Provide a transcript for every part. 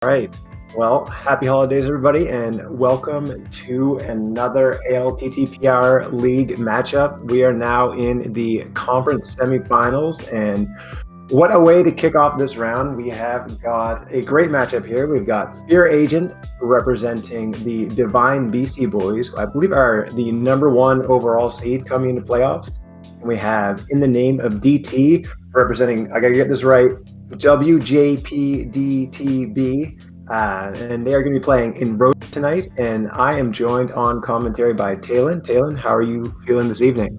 All right. Well, happy holidays, everybody, and welcome to another ALTTPR League matchup. We are now in the conference semifinals, and what a way to kick off this round. We have got a great matchup here. We've got Fear Agent representing the Divine Beastie Boys, who I believe are the #1 overall seed coming into playoffs. And we have In the Name of DT representing, I gotta get this right, WJPDTB. And they are going to be playing in Road tonight. And I am joined on commentary by Talon. Talon, how are you feeling this evening?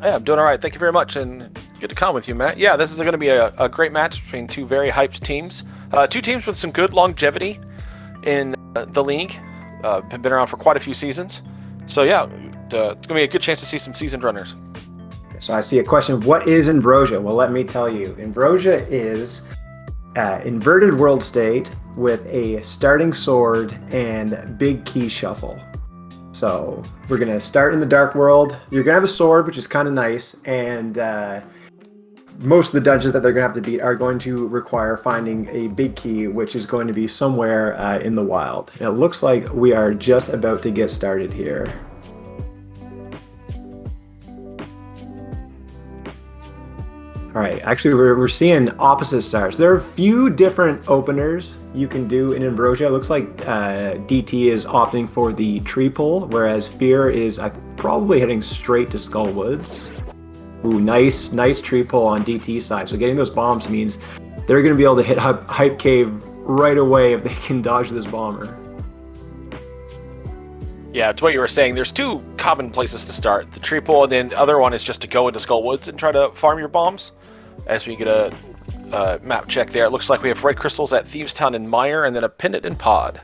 Yeah, I'm doing all right. Thank you very much, and good to come with you, Matt. Yeah, this is going to be a great match between two very hyped teams. Two teams with some good longevity in the league. Have been around for quite a few seasons. So yeah, it's going to be a good chance to see some seasoned runners. So I see a question. What is Ambrosia? Well, let me tell you. Ambrosia is inverted world state with a starting sword and big key shuffle. So we're going to start in the dark world. You're going to have a sword, which is kind of nice, and most of the dungeons that they're going to have to beat are going to require finding a big key, which is going to be somewhere in the wild. And it looks like we are just about to get started here. All right, actually, we're seeing opposite starts. There are a few different openers you can do in Ambrosia. It looks like DT is opting for the tree pull, whereas Fear is probably heading straight to Skull Woods. Ooh, nice tree pull on DT's side. So getting those bombs means they're going to be able to hit Hype Cave right away if they can dodge this bomber. Yeah, to what you were saying, there's two common places to start. The tree pull, and then the other one is just to go into Skull Woods and try to farm your bombs. As we get a map check there, it looks like we have red crystals at Thieves Town and Mire, and then a pendant in Pod.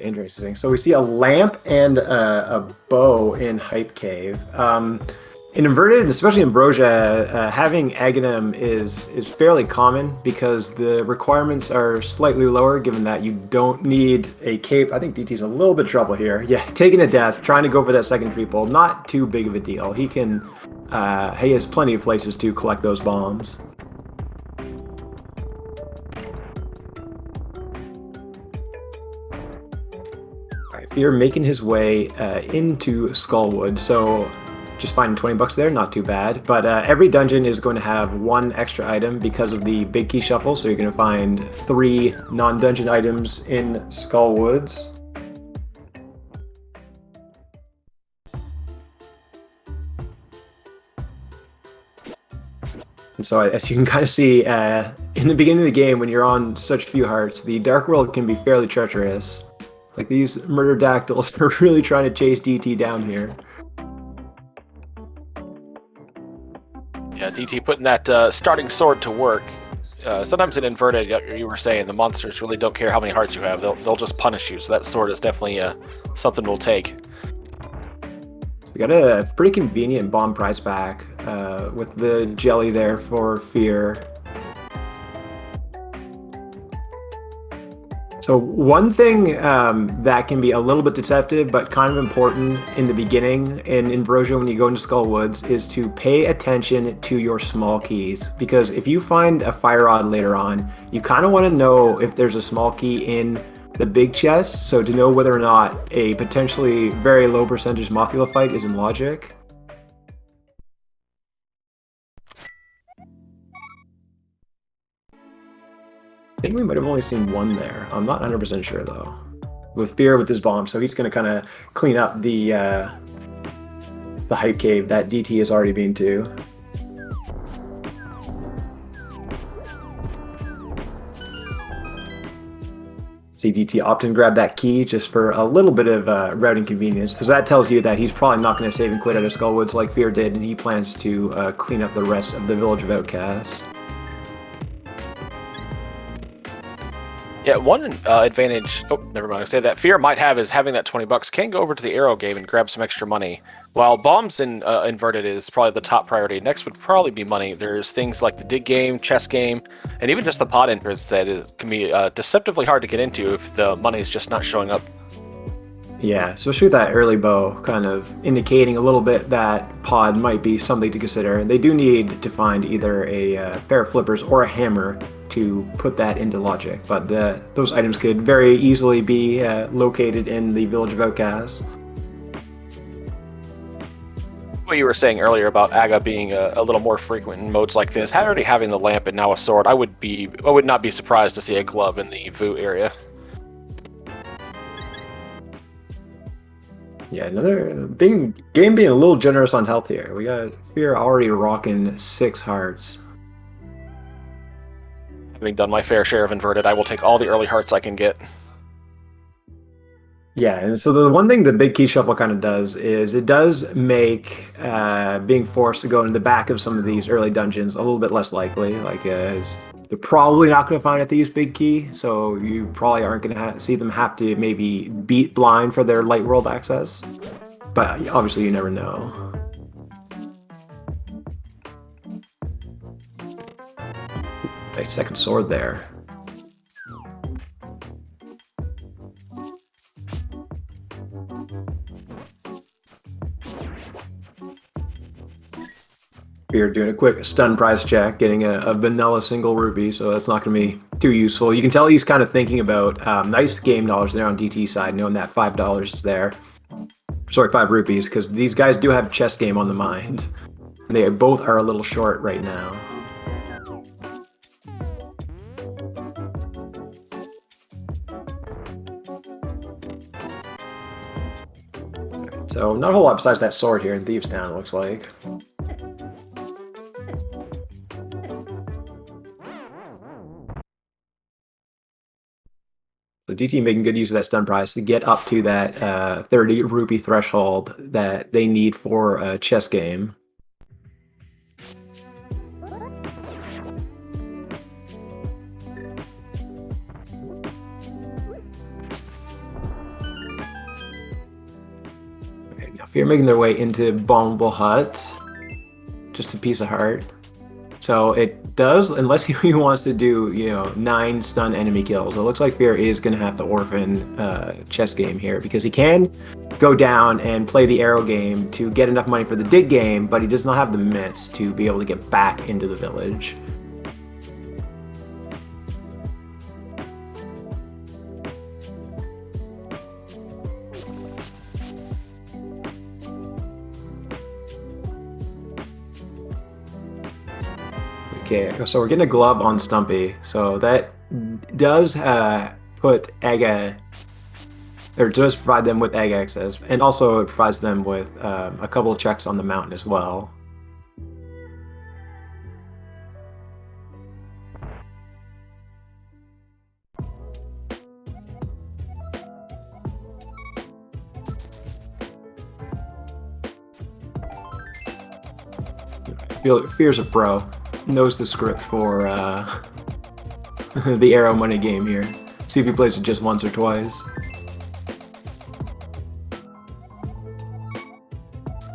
Interesting. So we see a lamp and a bow in Hype Cave. In Inverted, especially in Ambrosia, having Aghanim is fairly common because the requirements are slightly lower, given that you don't need a cape. I think DT's a little bit of trouble here. Yeah, taking a death, trying to go for that second tree pull, not too big of a deal. He has plenty of places to collect those bombs. All right, Fear making his way into Skullwood, so just finding 20 bucks there, not too bad. But every dungeon is going to have one extra item because of the big key shuffle, so you're going to find 3 non-dungeon items in Skullwoods. And so as you can kind of see, in the beginning of the game, when you're on such few hearts, the Dark World can be fairly treacherous. Like, these murder dactyls are really trying to chase DT down here. Yeah, DT putting that starting sword to work. Sometimes in Inverted, you were saying, the monsters really don't care how many hearts you have. They'll just punish you, so that sword is definitely something we'll take. We got a pretty convenient bomb price pack with the jelly there for Fear. So one thing that can be a little bit deceptive but kind of important in the beginning in Ambrosia when you go into Skull Woods is to pay attention to your small keys, because if you find a fire rod later on, you kind of want to know if there's a small key in the big chest, so to know whether or not a potentially very low percentage Mothula fight is in logic. I think we might have only seen one there. I'm not 100% sure though. With Fear with his bomb, so he's going to kind of clean up the Hype Cave that DT has already been to. See DT often grab that key just for a little bit of routing convenience, because that tells you that he's probably not going to save and quit out of Skullwoods like Fear did, and he plans to clean up the rest of the Village of Outcasts. Yeah, one advantage, never mind, I say that Fear might have is having that 20 bucks can go over to the Arrow game and grab some extra money. While bombs in Inverted is probably the top priority, next would probably be money. There's things like the dig game, chess game, and even just the pod entrance that can be deceptively hard to get into if the money is just not showing up. Yeah, especially with that early bow kind of indicating a little bit that pod might be something to consider. They do need to find either a pair of flippers or a hammer to put that into logic, but those items could very easily be located in the Village of Outcasts. What you were saying earlier about Aga being a little more frequent in modes like this, already having the lamp and now a sword, I would not be surprised to see a glove in the Vu area. Yeah, another game being a little generous on health here. We got Fear already rocking 6 hearts. Having done my fair share of inverted, I will take all the early hearts I can get. Yeah, and so the one thing the big key shuffle kind of does is it does make being forced to go into the back of some of these early dungeons a little bit less likely. Like, they're probably not going to find a Thieves' Big Key, so you probably aren't going to see them have to maybe beat blind for their light world access. But obviously, you never know. Nice second sword there. Here doing a quick stun prize check, getting a vanilla single rupee, so that's not going to be too useful. You can tell he's kind of thinking about nice game knowledge there on DT side, knowing that $5 is there. Sorry, 5 rupees, because these guys do have chess game on the mind. They both are a little short right now. So not a whole lot besides that sword here in Thieves Town, it looks like. So DT making good use of that stun prize to get up to that 30 rupee threshold that they need for a chess game. Okay, now Fear making their way into Bombable Hut. Just a piece of heart. So it does, unless he wants to do, 9 stun enemy kills. It looks like Fear is going to have to orphan chess game here, because he can go down and play the arrow game to get enough money for the dig game, but he does not have the mitts to be able to get back into the village. Okay, so we're getting a glove on Stumpy, so that does put egg, or does provide them with egg access, and also it provides them with a couple of checks on the mountain as well. Fear's a pro. Knows the script for the arrow money game here. See if he plays it just once or twice.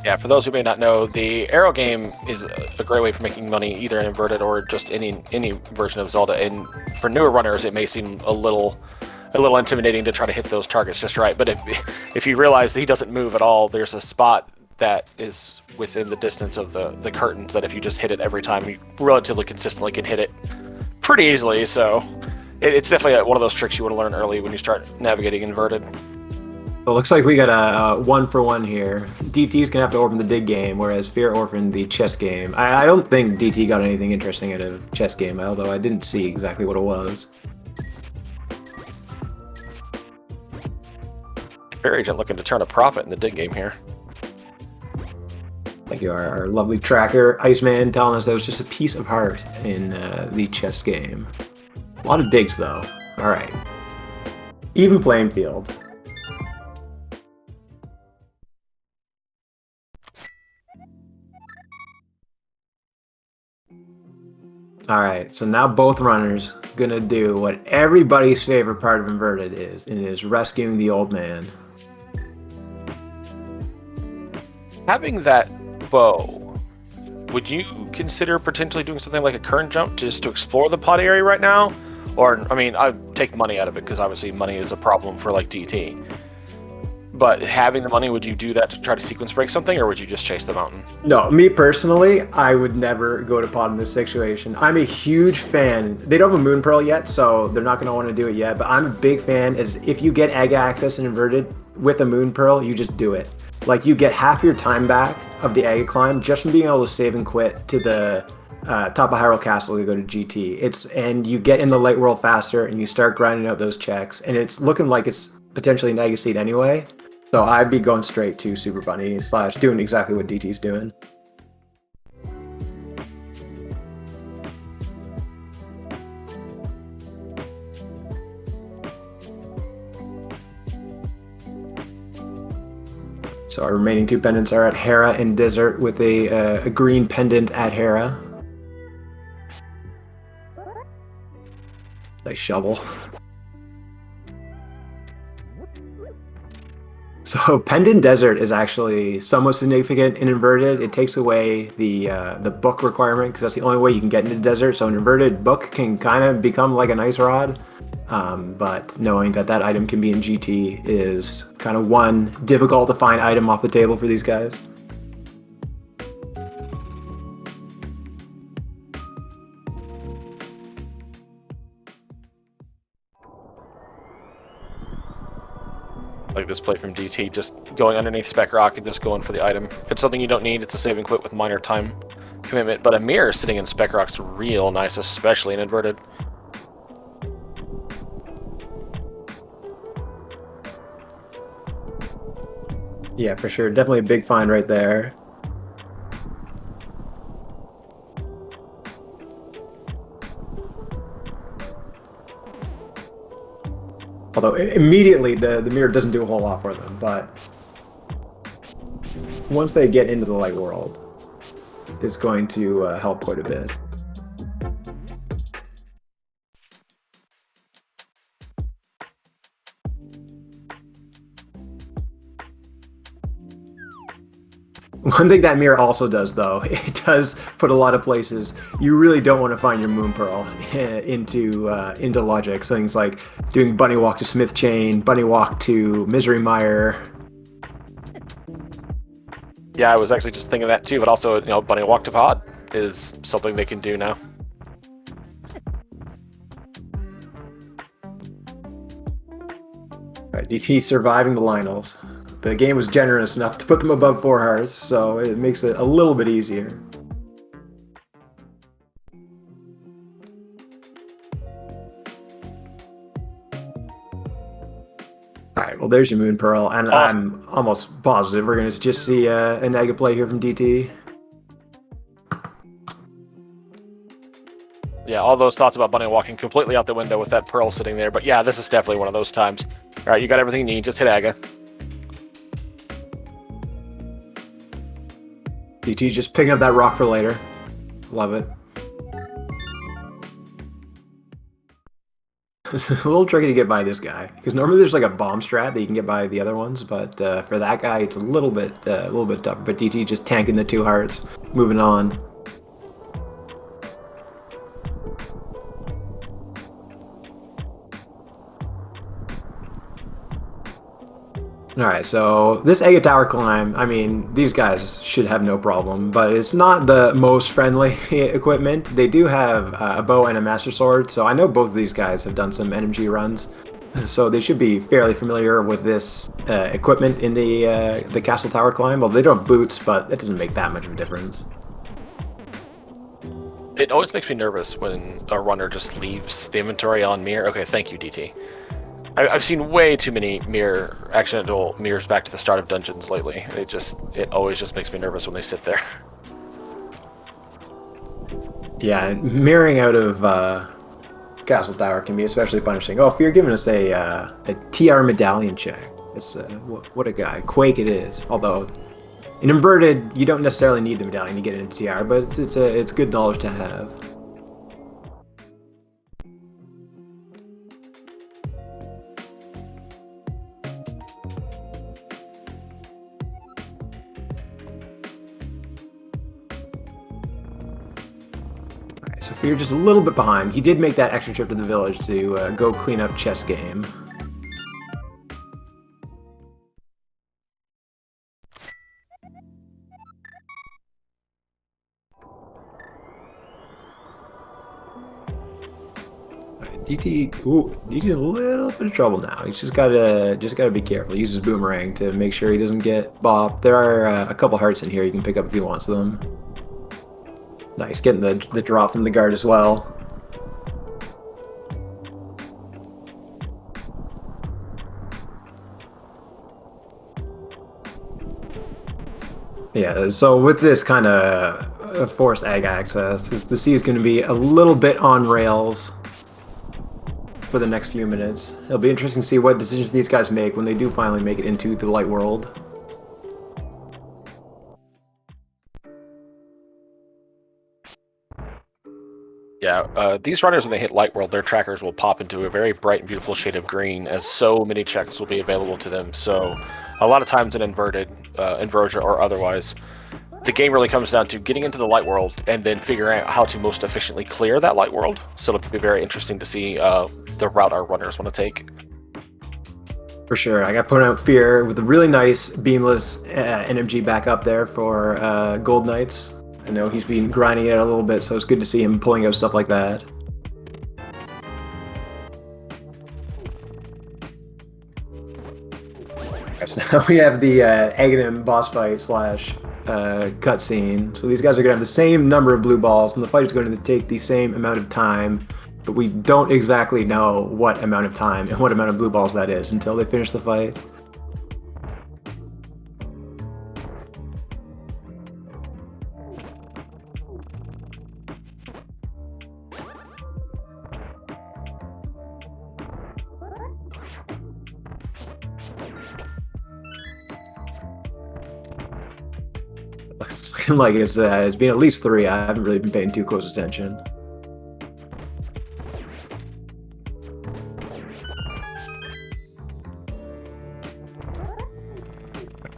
Yeah, for those who may not know, the arrow game is a great way for making money, either in inverted or just any version of Zelda. And for newer runners, it may seem a little intimidating to try to hit those targets just right. But if you realize that he doesn't move at all, there's a spot that is within the distance of the curtains that if you just hit it every time, you relatively consistently can hit it pretty easily. So it's definitely one of those tricks you want to learn early when you start navigating inverted. So it looks like we got a 1-for-1 here. DT's gonna have to orphan the dig game, whereas Fear orphaned the chess game. I don't think DT got anything interesting out of chess game, although I didn't see exactly what it was. Fair Agent looking to turn a profit in the dig game here. Thank you, our lovely tracker, Iceman, telling us that it was just a piece of heart in the chess game. A lot of digs, though. All right. Even playing field. All right, so now both runners gonna do what everybody's favorite part of inverted is, and it is rescuing the old man. Having that bow, would you consider potentially doing something like a current jump just to explore the pot area right now? Or, I mean, I'd take money out of it because obviously money is a problem for like DT. But having the money, would you do that to try to sequence break something, or would you just chase the mountain? No, me personally, I would never go to pot in this situation. I'm a huge fan. They don't have a Moon Pearl yet, so they're not going to want to do it yet. But I'm a big fan. Is if you get egg access and inverted with a Moon Pearl, you just do it. Like you get half your time back of the egg climb just from being able to save and quit to the top of Hyrule Castle to go to GT. And you get in the light world faster, and you start grinding out those checks, and it's looking like it's potentially Nega Seed anyway. So I'd be going straight to Super Bunny / doing exactly what DT's doing. So our remaining 2 pendants are at Hera and Desert with a green pendant at Hera. Nice shovel. So Pendant Desert is actually somewhat significant in inverted. It takes away the book requirement because that's the only way you can get into the desert. So an inverted book can kind of become like an ice rod. But knowing that that item can be in GT is kind of one difficult to find item off the table for these guys. Like this play from DT, just going underneath Spec Rock and just going for the item. If it's something you don't need, it's a save and quit with minor time commitment. But a mirror sitting in Spec Rock's real nice, especially in inverted. Yeah, for sure. Definitely a big find right there. Although immediately the mirror doesn't do a whole lot for them, but once they get into the light world, it's going to help quite a bit. One thing that mirror also does, though, it does put a lot of places you really don't want to find your Moon Pearl into logic. So things like doing Bunny Walk to Smith Chain, Bunny Walk to Misery Mire. Yeah, I was actually just thinking that too, but also, Bunny Walk to Pod is something they can do now. All right, DT surviving the Lionels. The game was generous enough to put them above 4 hearts, so it makes it a little bit easier. Alright, well there's your Moon Pearl, and I'm almost positive we're going to just see a Nega play here from DT. Yeah, all those thoughts about Bunny walking completely out the window with that Pearl sitting there, but yeah, this is definitely one of those times. Alright, you got everything you need, just hit Aga. DT just picking up that rock for later. Love it. It's a little tricky to get by this guy because normally there's like a bomb strat that you can get by the other ones, but for that guy it's a little bit tougher. But DT just tanking the 2 hearts, moving on. Alright, so this Aga Tower climb, I mean, these guys should have no problem, but it's not the most friendly equipment. They do have a bow and a master sword, so I know both of these guys have done some NMG runs, so they should be fairly familiar with this equipment in the Castle Tower climb. Well, they don't have boots, but that doesn't make that much of a difference. It always makes me nervous when a runner just leaves the inventory on mirror. Okay, thank you, DT. I've seen way too many accidental mirrors back to the start of dungeons lately. It always just makes me nervous when they sit there. Yeah, mirroring out of Castle Tower can be especially punishing. Oh, if you're giving us a TR medallion check, it's what a guy. Quake it is. Although in inverted, you don't necessarily need the medallion to get into TR, but it's good knowledge to have. So Fear just a little bit behind. He did make that extra trip to the village to go clean up chess game. DT's a little bit of trouble now. He's just gotta be careful. Use his boomerang to make sure he doesn't get bopped. There are a couple hearts in here you can pick up if he wants them. Nice, getting the drop from the guard as well. Yeah, so with this kind of forced egg access, the sea is going to be a little bit on rails for the next few minutes. It'll be interesting to see what decisions these guys make when they do finally make it into the light world. Yeah, these runners, when they hit light world, their trackers will pop into a very bright and beautiful shade of green, as so many checks will be available to them. So a lot of times in Inverted, Inversion or otherwise, the game really comes down to getting into the light world and then figuring out how to most efficiently clear that light world. So it'll be very interesting to see the route our runners want to take. For sure. I got put out Fear with a really nice beamless NMG back up there for Gold Knights. I know he's been grinding it a little bit, so it's good to see him pulling out stuff like that. So now we have the Aghanim boss fight slash cutscene. So these guys are going to have the same number of blue balls, and the fight is going to take the same amount of time, but we don't exactly know what amount of time and what amount of blue balls that is until they finish the fight. It's looking like it's been at least 3. I haven't really been paying too close attention.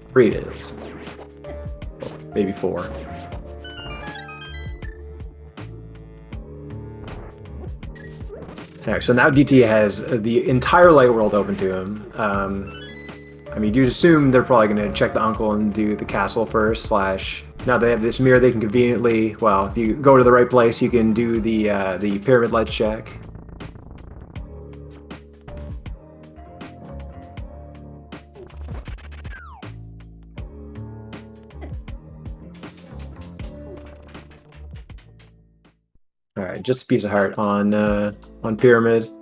3 it is. Maybe 4. Alright, so now DT has the entire light world open to him. I mean, you'd assume they're probably going to check the uncle and do the castle first, slash... Now they have this mirror, they can conveniently... Well, if you go to the right place, you can do the pyramid lights check. Alright, just a piece of heart on pyramid.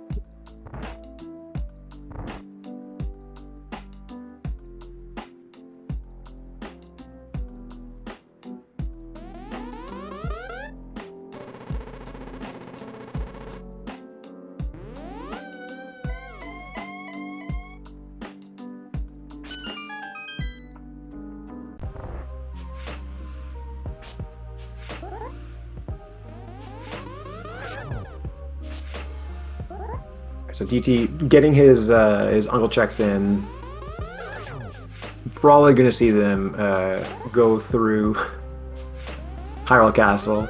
So DT getting his uncle checks in, probably going to see them go through Hyrule Castle.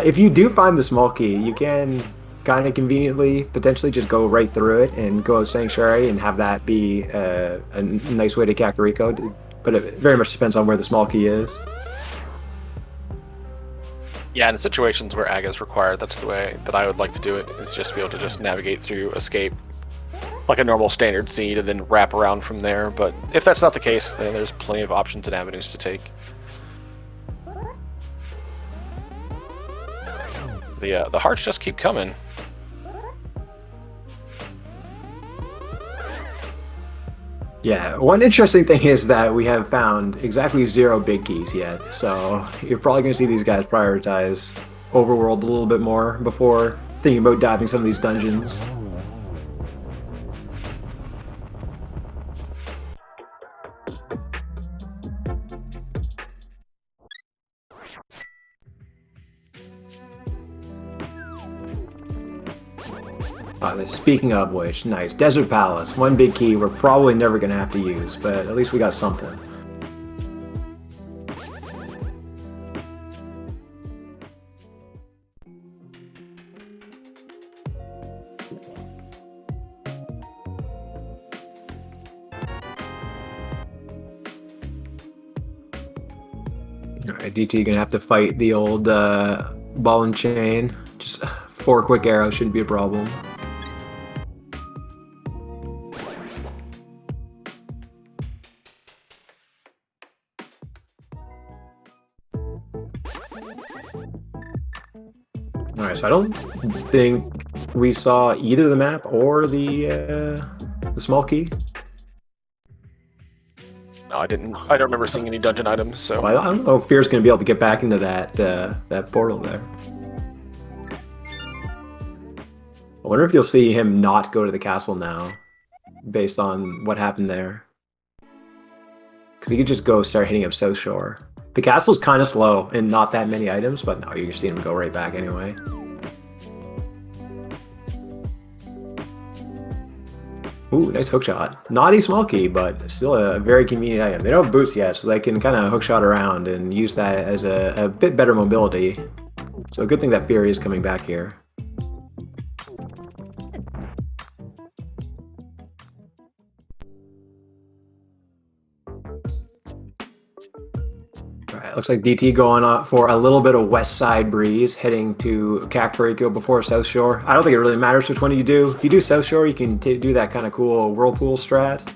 If you do find the small key, you can kind of conveniently potentially just go right through it and go Sanctuary and have that be a nice way to Kakariko, but it very much depends on where the small key is. Yeah, in situations where Aga is required, that's the way that I would like to do it, is just be able to just navigate through Escape like a normal standard seed and then wrap around from there. But if that's not the case, then there's plenty of options and avenues to take. The hearts just keep coming. Yeah, one interesting thing is that we have found exactly 0 big keys yet, so you're probably going to see these guys prioritize overworld a little bit more before thinking about diving some of these dungeons. Speaking of which, nice. Desert Palace. 1 big key we're probably never going to have to use, but at least we got something. Alright, DT going to have to fight the old ball and chain. Just 4 quick arrows shouldn't be a problem. All right, so I don't think we saw either the map or the small key. No, I didn't. I don't remember seeing any dungeon items. So Well, I don't know if Fear's going to be able to get back into that portal there. I wonder if you'll see him not go to the castle now, based on what happened there. Because he could just go start hitting up South Shore. The castle's kind of slow and not that many items, but no, you're seeing him go right back anyway. Ooh, nice hookshot. Not a small key, but still a very convenient item. They don't have boots yet, so they can kind of hookshot around and use that as a bit better mobility. So a good thing that Fury is coming back here. Alright, looks like DT going on for a little bit of west side breeze, heading to Kakariko before South Shore. I don't think it really matters which one you do. If you do South Shore, you can do that kind of cool whirlpool strat.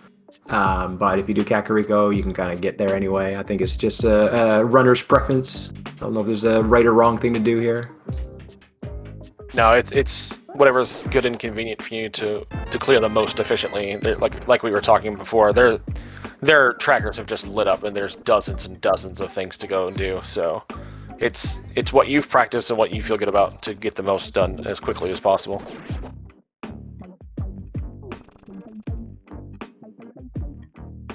But if you do Kakariko, you can kind of get there anyway. I think it's just a runner's preference. I don't know if there's a right or wrong thing to do here. no, it's whatever's good and convenient for you to clear the most efficiently. Like we were talking before, their trackers have just lit up, and there's dozens and dozens of things to go and do. So it's what you've practiced and what you feel good about to get the most done as quickly as possible.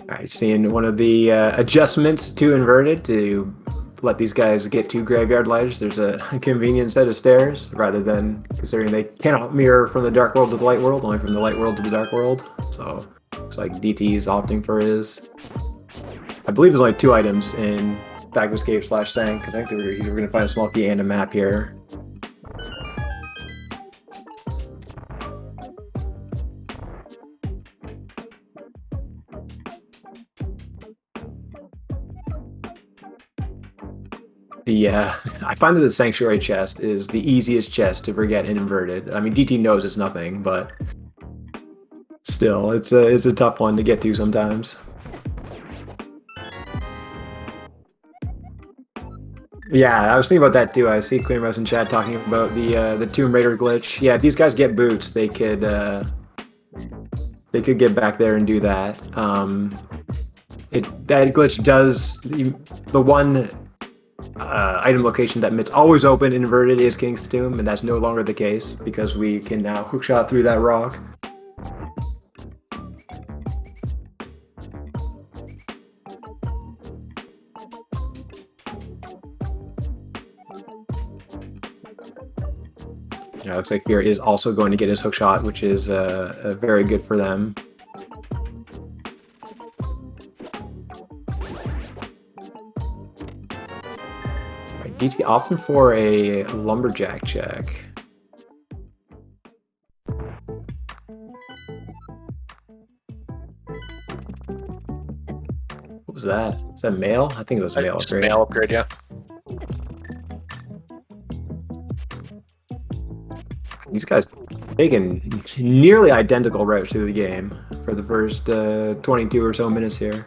All right, seeing one of the adjustments to inverted to let these guys get to Graveyard Ledge. There's a convenient set of stairs rather than considering they cannot mirror from the Dark World to the Light World, only from the Light World to the Dark World. So looks like DT is opting for his. I believe there's only 2 items in Back Escape / Sank. I think you were going to find a small key and a map here. I find that the Sanctuary chest is the easiest chest to forget in inverted. I mean, DT knows it's nothing, but still, it's a tough one to get to sometimes. Yeah, I was thinking about that too. I see Clear Mouse in chat talking about the Tomb Raider glitch. Yeah, if these guys get boots, they could get back there and do that. That glitch does the one item location that Mitt's always open inverted is King's Tomb, and that's no longer the case because we can now hookshot through that rock. Yeah, looks like Fear is also going to get his hookshot, which is very good for them. DT opting for a lumberjack check. What was that? Is that mail? I think it was mail upgrade. Mail upgrade, yeah. These guys taking nearly identical routes through the game for the first 22 or so minutes here.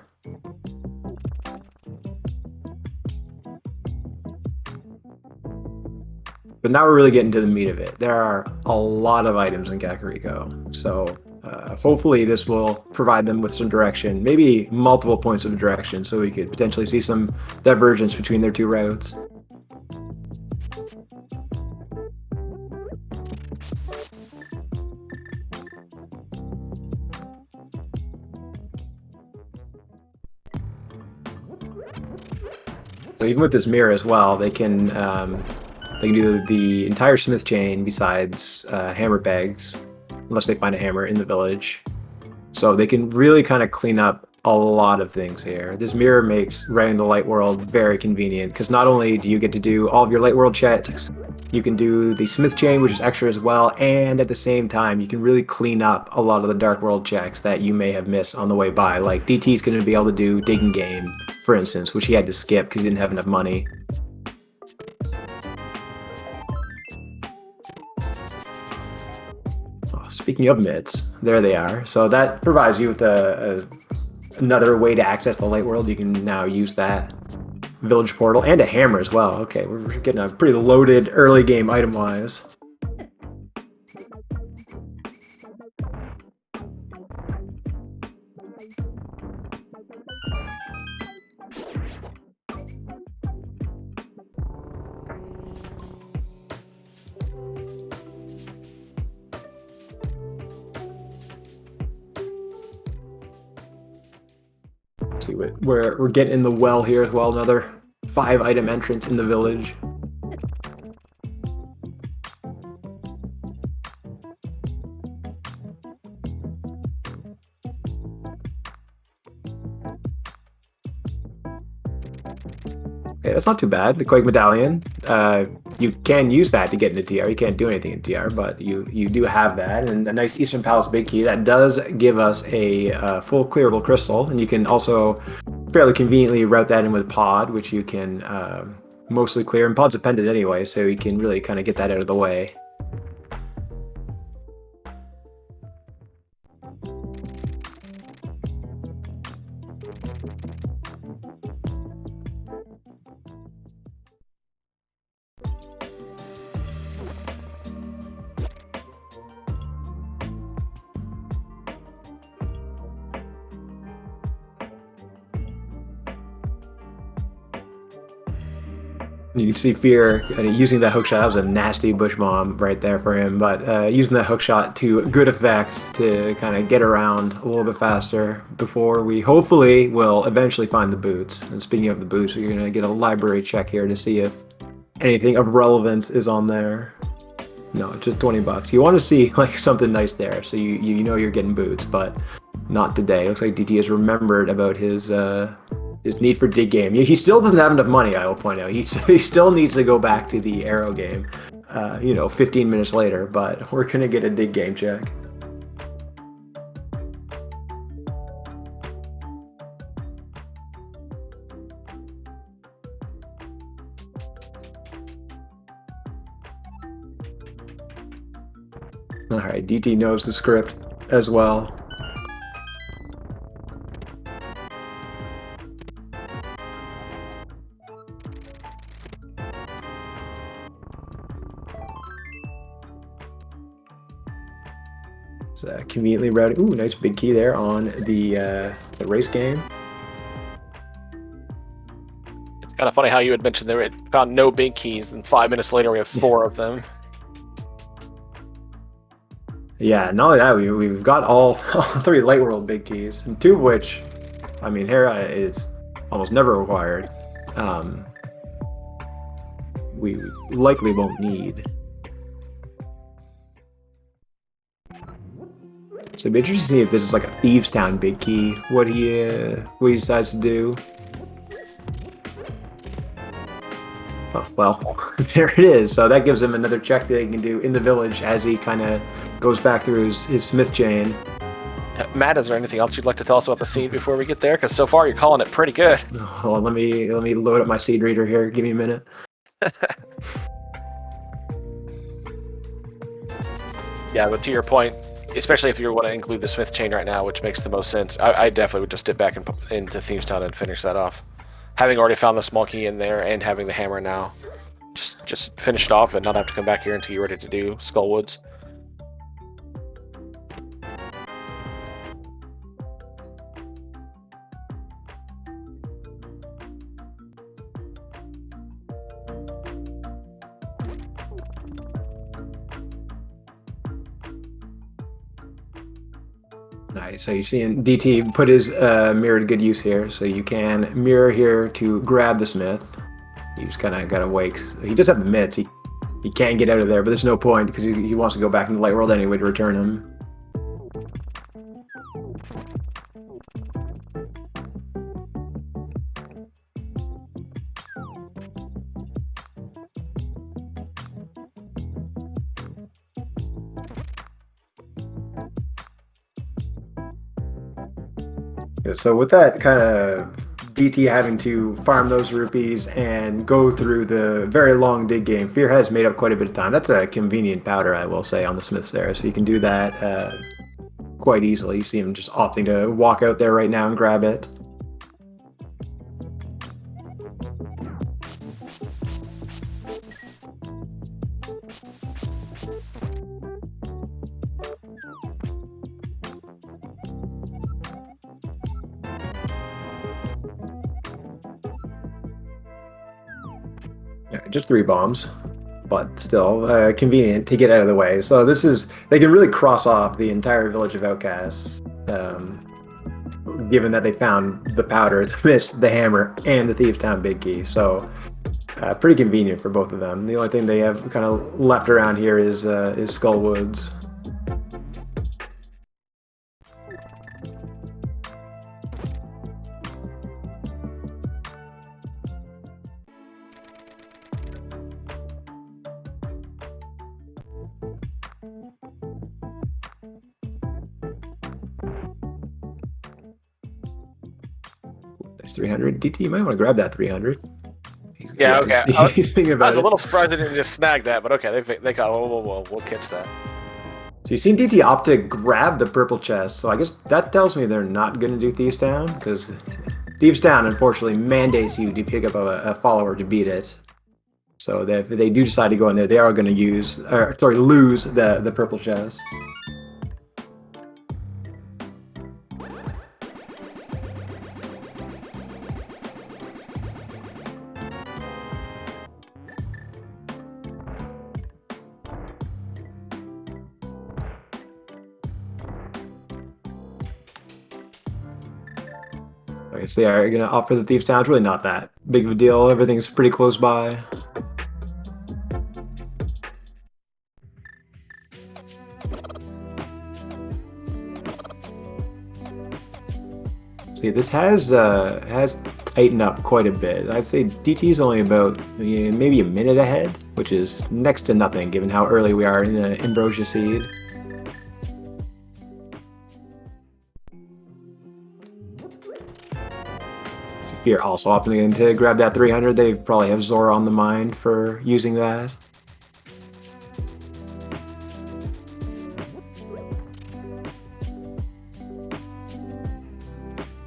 But now we're really getting to the meat of it. There are a lot of items in Kakariko, so hopefully this will provide them with some direction, maybe multiple points of direction, so we could potentially see some divergence between their 2 routes. So even with this mirror as well, they can do the entire smith chain besides hammer bags, unless they find a hammer in the village. So they can really kind of clean up a lot of things here. This mirror makes running the Light World very convenient, because not only do you get to do all of your Light World checks, you can do the smith chain, which is extra as well, and at the same time, you can really clean up a lot of the Dark World checks that you may have missed on the way by. Like DT's going to be able to do Digging Game, for instance, which he had to skip because he didn't have enough money. Speaking of mitts, there they are. So that provides you with another way to access the Light World. You can now use that. village portal and a hammer as well. Okay, we're getting a pretty loaded early game item-wise. See what we're getting in the well here as well. Another 5-item entrance in the village. Okay, that's not too bad. The Quake Medallion. You can use that to get into TR. You can't do anything in TR, but you do have that. And a nice Eastern Palace big key. That does give us a full clearable crystal. And you can also fairly conveniently route that in with Pod, which you can mostly clear. And Pod's appended anyway, so you can really kind of get that out of the way. You can see Fear using that hookshot. That was a nasty bush bomb right there for him, but using that hookshot to good effect to kind of get around a little bit faster before we hopefully will eventually find the boots. And speaking of the boots, we're going to get a library check here to see if anything of relevance is on there. No, just 20 bucks. You want to see like something nice there, so you know you're getting boots, but not today. Looks like DT has remembered about his need for dig game. He still doesn't have enough money, I will point out. He still needs to go back to the arrow game, 15 minutes later, but we're going to get a dig game check. All right, DT knows the script as well. Conveniently routed. Ooh, nice big key there on the race game. It's kind of funny how you had mentioned there found no big keys, and 5 minutes later we have 4 of them. Yeah, not only that, we've got all 3 Light World big keys, and 2 of which, I mean, Hera is almost never required. We likely won't need. So it'd be interesting to see if this is like a Thieves Town big key, what he decides to do. Oh, well, there it is. So that gives him another check that he can do in the village as he kind of goes back through his smith chain. Matt, is there anything else you'd like to tell us about the seed before we get there? Because so far you're calling it pretty good. Hold on, let me load up my seed reader here. Give me a minute. Yeah, but to your point, especially if you want to include the smith chain right now, which makes the most sense, I definitely would just dip back into Thieves Town and finish that off. Having already found the small key in there and having the hammer now, just finish it off and not have to come back here until you're ready to do Skullwoods. Nice. So you're seeing DT put his mirror to good use here. So you can mirror here to grab the smith. You just kind of gotta wait. He does have the mitts. He can't get out of there, but there's no point because he wants to go back in the light world anyway to return him. So with that kind of DT having to farm those rupees and go through the very long dig game, Fear has made up quite a bit of time. That's a convenient powder, I will say, on the smith's there. So you can do that quite easily. You see him just opting to walk out there right now and grab it. Just 3 bombs, but still convenient to get out of the way. So this is, they can really cross off the entire village of outcasts, given that they found the powder, the mist, the hammer, and the Thieves Town big key. So pretty convenient for both of them. The only thing they have kind of left around here is Skull Woods. There's 300. DT, you might want to grab that 300. Yeah, okay. He's thinking about I was a it. little surprised they didn't just snag that, but okay, they got. Whoa, we'll catch that. So you've seen DT opt to grab the purple chest, so I guess that tells me they're not going to do Thieves Town, because Thieves Town, unfortunately, mandates you to pick up a follower to beat it. So if they do decide to go in there, they are going to lose the purple chest. I guess they are going to offer the Thieves Town. It's really not that big of a deal. Everything's pretty close by. See, this has tightened up quite a bit. I'd say DT's only about maybe a minute ahead, which is next to nothing given how early we are in the Ambrosia seed. Fear also opting to grab that 300. They probably have Zora on the mind for using that.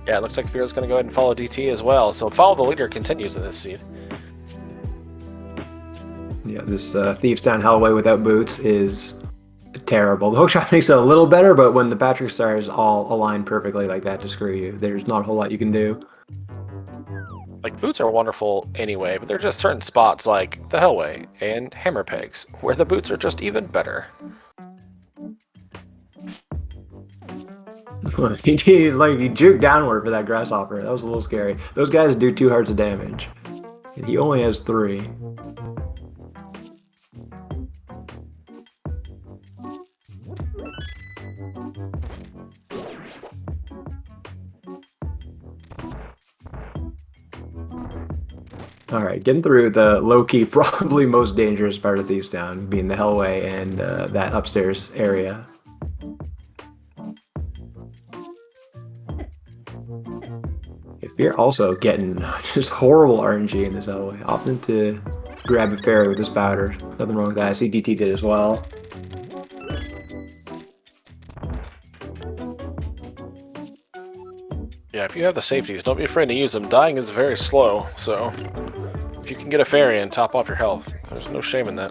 Yeah, it looks like Fear's going to go ahead and follow DT as well. So follow the leader continues in this seed. Yeah, this Thieves Town Hellway without boots is terrible. The hookshot makes it a little better, but when the Patrick stars all align perfectly like that to screw you, there's not a whole lot you can do. Like, boots are wonderful anyway, but there are just certain spots like the Hellway and Hammer Pegs where the boots are just even better. He juked downward for that grasshopper. That was a little scary. Those guys do 2 hearts of damage. And he only has 3. Alright, getting through the low-key, probably most dangerous part of Thieves Town, being the Hellway and that upstairs area. If you're also getting just horrible RNG in this Hellway, opting to grab a fairy with this powder. Nothing wrong with that. I see DT did as well. Yeah, if you have the safeties, don't be afraid to use them. Dying is very slow, so if you can get a fairy and top off your health, there's no shame in that.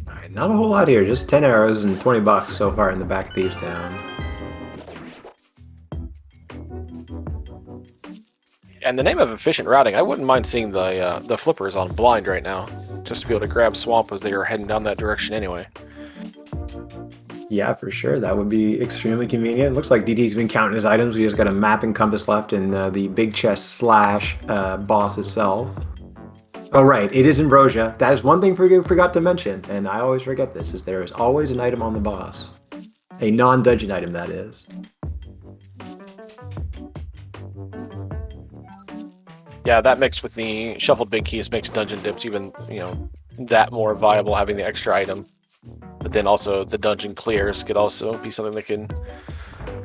Alright, not a whole lot here, just 10 arrows and 20 bucks so far in the back of Thieves Town. And the name of efficient routing, I wouldn't mind seeing the flippers on blind right now, just to be able to grab Swamp as they are heading down that direction anyway. Yeah, for sure. That would be extremely convenient. Looks like DT's been counting his items. We just got a map and compass left in the big chest slash boss itself. Oh, right. It is Ambrosia. That is one thing I forgot to mention, and I always forget this, is there is always an item on the boss. A non-dungeon item, that is. Yeah, that mixed with the shuffled big keys makes dungeon dips even, that more viable, having the extra item. But then also the dungeon clears could also be something that can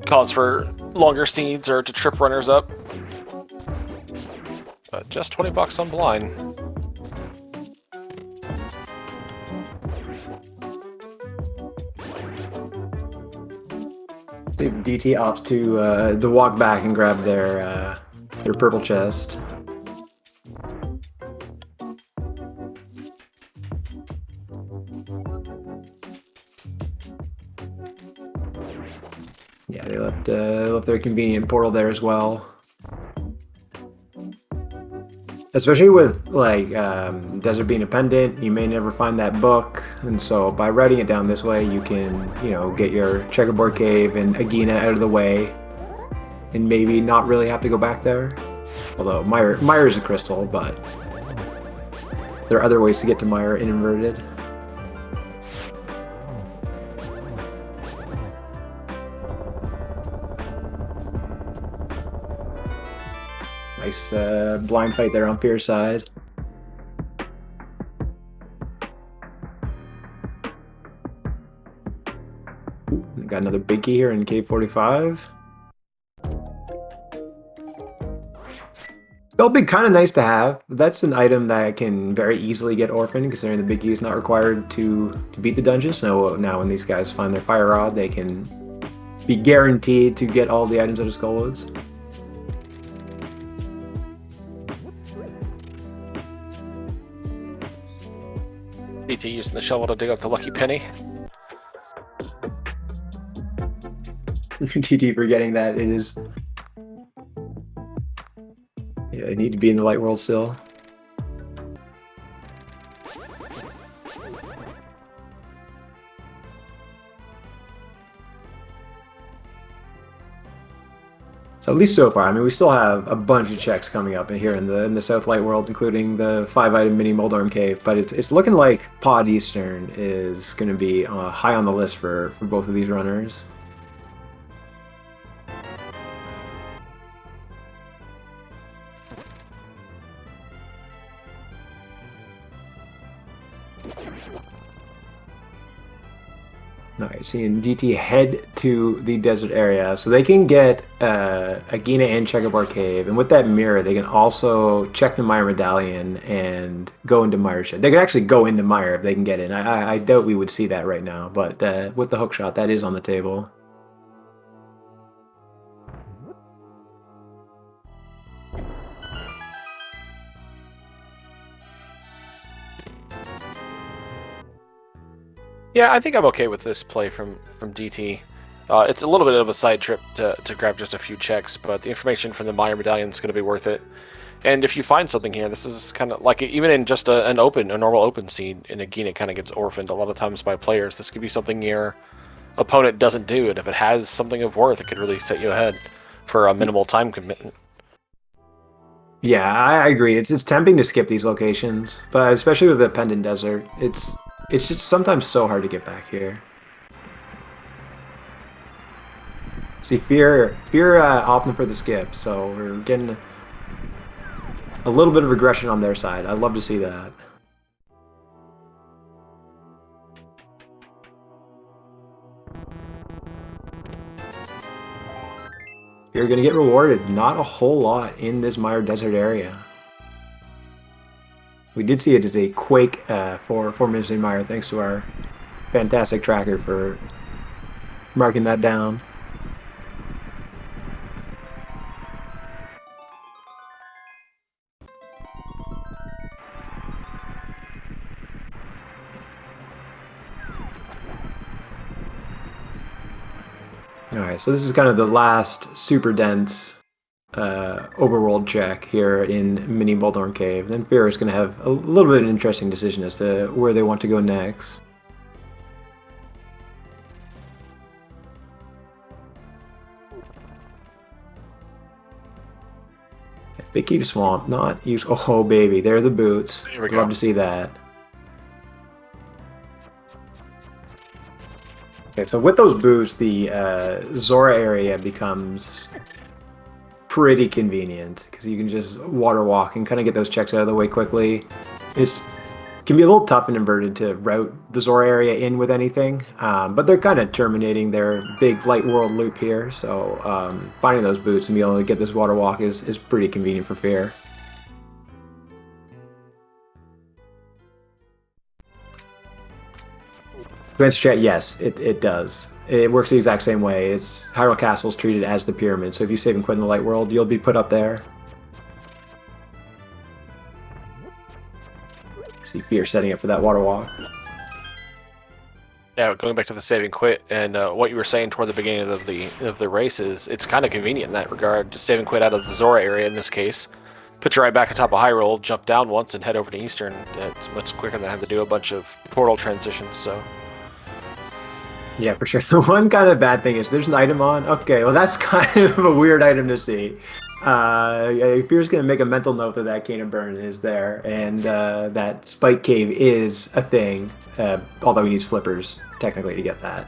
cause for longer seeds or to trip runners up. But just 20 bucks on blind. DT opts to walk back and grab their purple chest. Yeah, they left their convenient portal there as well. Especially with like Desert being a pendant, you may never find that book, and so by writing it down this way, you can get your checkerboard cave and Agina out of the way, and maybe not really have to go back there. Although Mire is a crystal, but there are other ways to get to Mire in inverted. Nice blind fight there on Fear's side. Ooh, got another big key here in Cave 45. Spell Big kind of nice to have. That's an item that can very easily get orphaned, considering the big key is not required to beat the dungeon. So now when these guys find their fire rod, they can be guaranteed to get all the items out of Skullwoods. DT using the shovel to dig up the lucky penny. TT forgetting that it is. Yeah, I need to be in the light world still. So at least so far, I mean, we still have a bunch of checks coming up here in the South Light world, including the 5-item mini Moldorm Cave. But it's looking like Pod Eastern is going to be high on the list for both of these runners. Alright, seeing DT head to the desert area, so they can get Agina and Checkerboard Cave, and with that mirror, they can also check the Mire Medallion and go into Mire Shed. They could actually go into Mire if they can get in. I doubt we would see that right now, but with the hook shot, that is on the table. Yeah, I think I'm okay with this play from DT. It's a little bit of a side trip to grab just a few checks, but the information from the Mire Medallion is going to be worth it. And if you find something here, this is kind of like, even in just a normal open seed, in Agina, it kind of gets orphaned a lot of times by players. This could be something your opponent doesn't do, and if it has something of worth, it could really set you ahead for a minimal time commitment. Yeah, I agree. It's tempting to skip these locations, but especially with the Pendant Desert, it's just sometimes so hard to get back here. See, Fear opting for the skip, so we're getting a little bit of aggression on their side. I'd love to see that. You're going to get rewarded. Not a whole lot in this Mire Desert area. We did see it as a Quake for Midnight Mire, thanks to our fantastic tracker for marking that down. Alright, so this is kind of the last super dense overworld check here in Mini Moldorm Cave. Then Fear is going to have a little bit of an interesting decision as to where they want to go next. Big Key to Swamp, not use. Oh, baby, there are the boots. Here we Love go. to see that. Okay, so with those boots, the Zora area becomes pretty convenient because you can just water walk and kind of get those checks out of the way quickly. It can be a little tough and inverted to route the Zora area in with anything, but they're kind of terminating their big light world loop here, so finding those boots and being able to get this water walk is pretty convenient for Fear. To answer chat, yes, it does. It works the exact same way. It's Hyrule Castle is treated as the pyramid, so if you save and quit in the light world, you'll be put up there. See Fear setting up for that water walk. Yeah, going back to the save and quit and what you were saying toward the beginning of the races, it's kind of convenient in that regard. Just save and quit out of the Zora area in this case. Put you right back atop of Hyrule, jump down once, and head over to Eastern. It's much quicker than having to do a bunch of portal transitions. So. Yeah, for sure. The one kind of bad thing is there's an item on. Okay, well that's kind of a weird item to see. If you're just gonna make a mental note that Cane and Burn is there, and that Spike Cave is a thing, although he needs flippers technically to get that.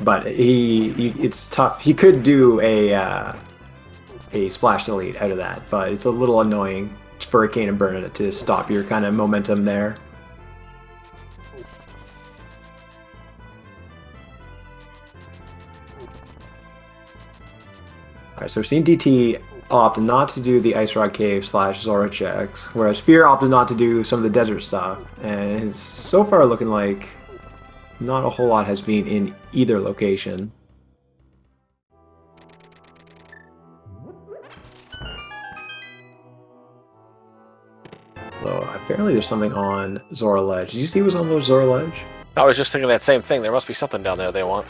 But it's tough. He could do a splash delete out of that, but it's a little annoying for a Cane and Burn to stop your kind of momentum there. Okay, so we're seeing DT opt not to do the Ice Rock Cave / Zora checks, whereas Fear opted not to do some of the desert stuff, and it's so far looking like not a whole lot has been in either location. Though apparently there's something on Zora Ledge. Did you see what was on Zora Ledge? I was just thinking that same thing. There must be something down there they want.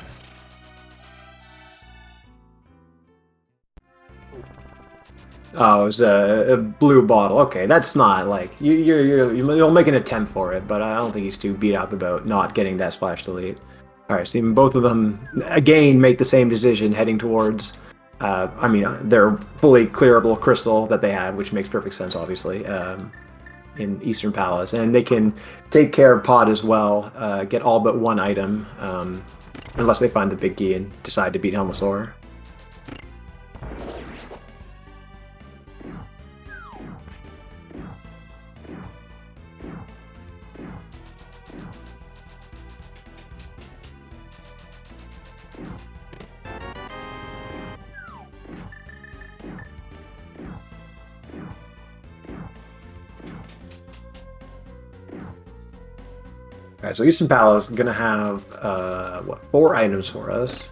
Oh, it was a blue bottle. Okay, that's not like you'll make an attempt for it, but I don't think he's too beat up about not getting that splash delete. All right, so both of them again make the same decision, heading towards. I mean, their fully clearable crystal that they have, which makes perfect sense, obviously, in Eastern Palace, and they can take care of Pod as well. Get all but one item, unless they find the big key and decide to beat Helmasaur. Alright, so Eastern Palace is going to have, 4 items for us.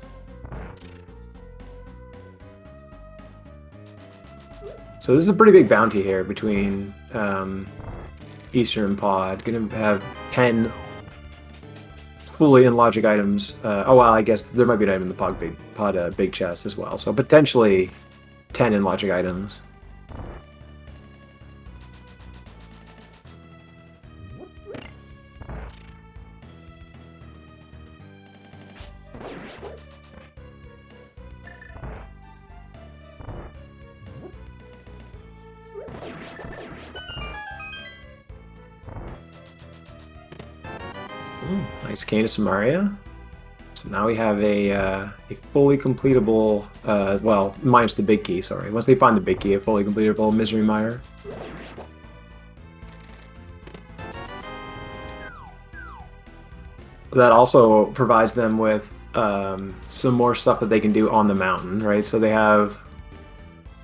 So this is a pretty big bounty here between Eastern and Pod. Going to have 10 fully in logic items. Oh, well, I guess there might be an item in the Pod big chest as well. So potentially 10 in logic items. Nice Cane of Samaria. So now we have a fully completable, well, minus the big key, sorry. Once they find the big key, a fully completable Misery Mire. That also provides them with some more stuff that they can do on the mountain, right? So they have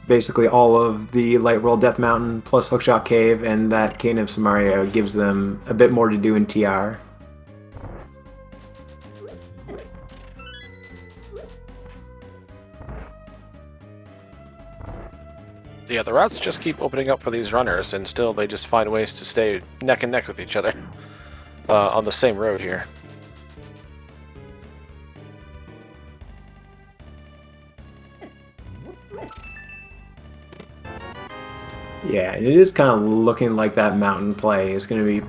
basically all of the Light World Death Mountain plus Hookshot Cave, and that Cane of Samaria gives them a bit more to do in TR. Yeah, the routes just keep opening up for these runners, and still they just find ways to stay neck and neck with each other on the same road here. Yeah, and it is kind of looking like that mountain play is going to be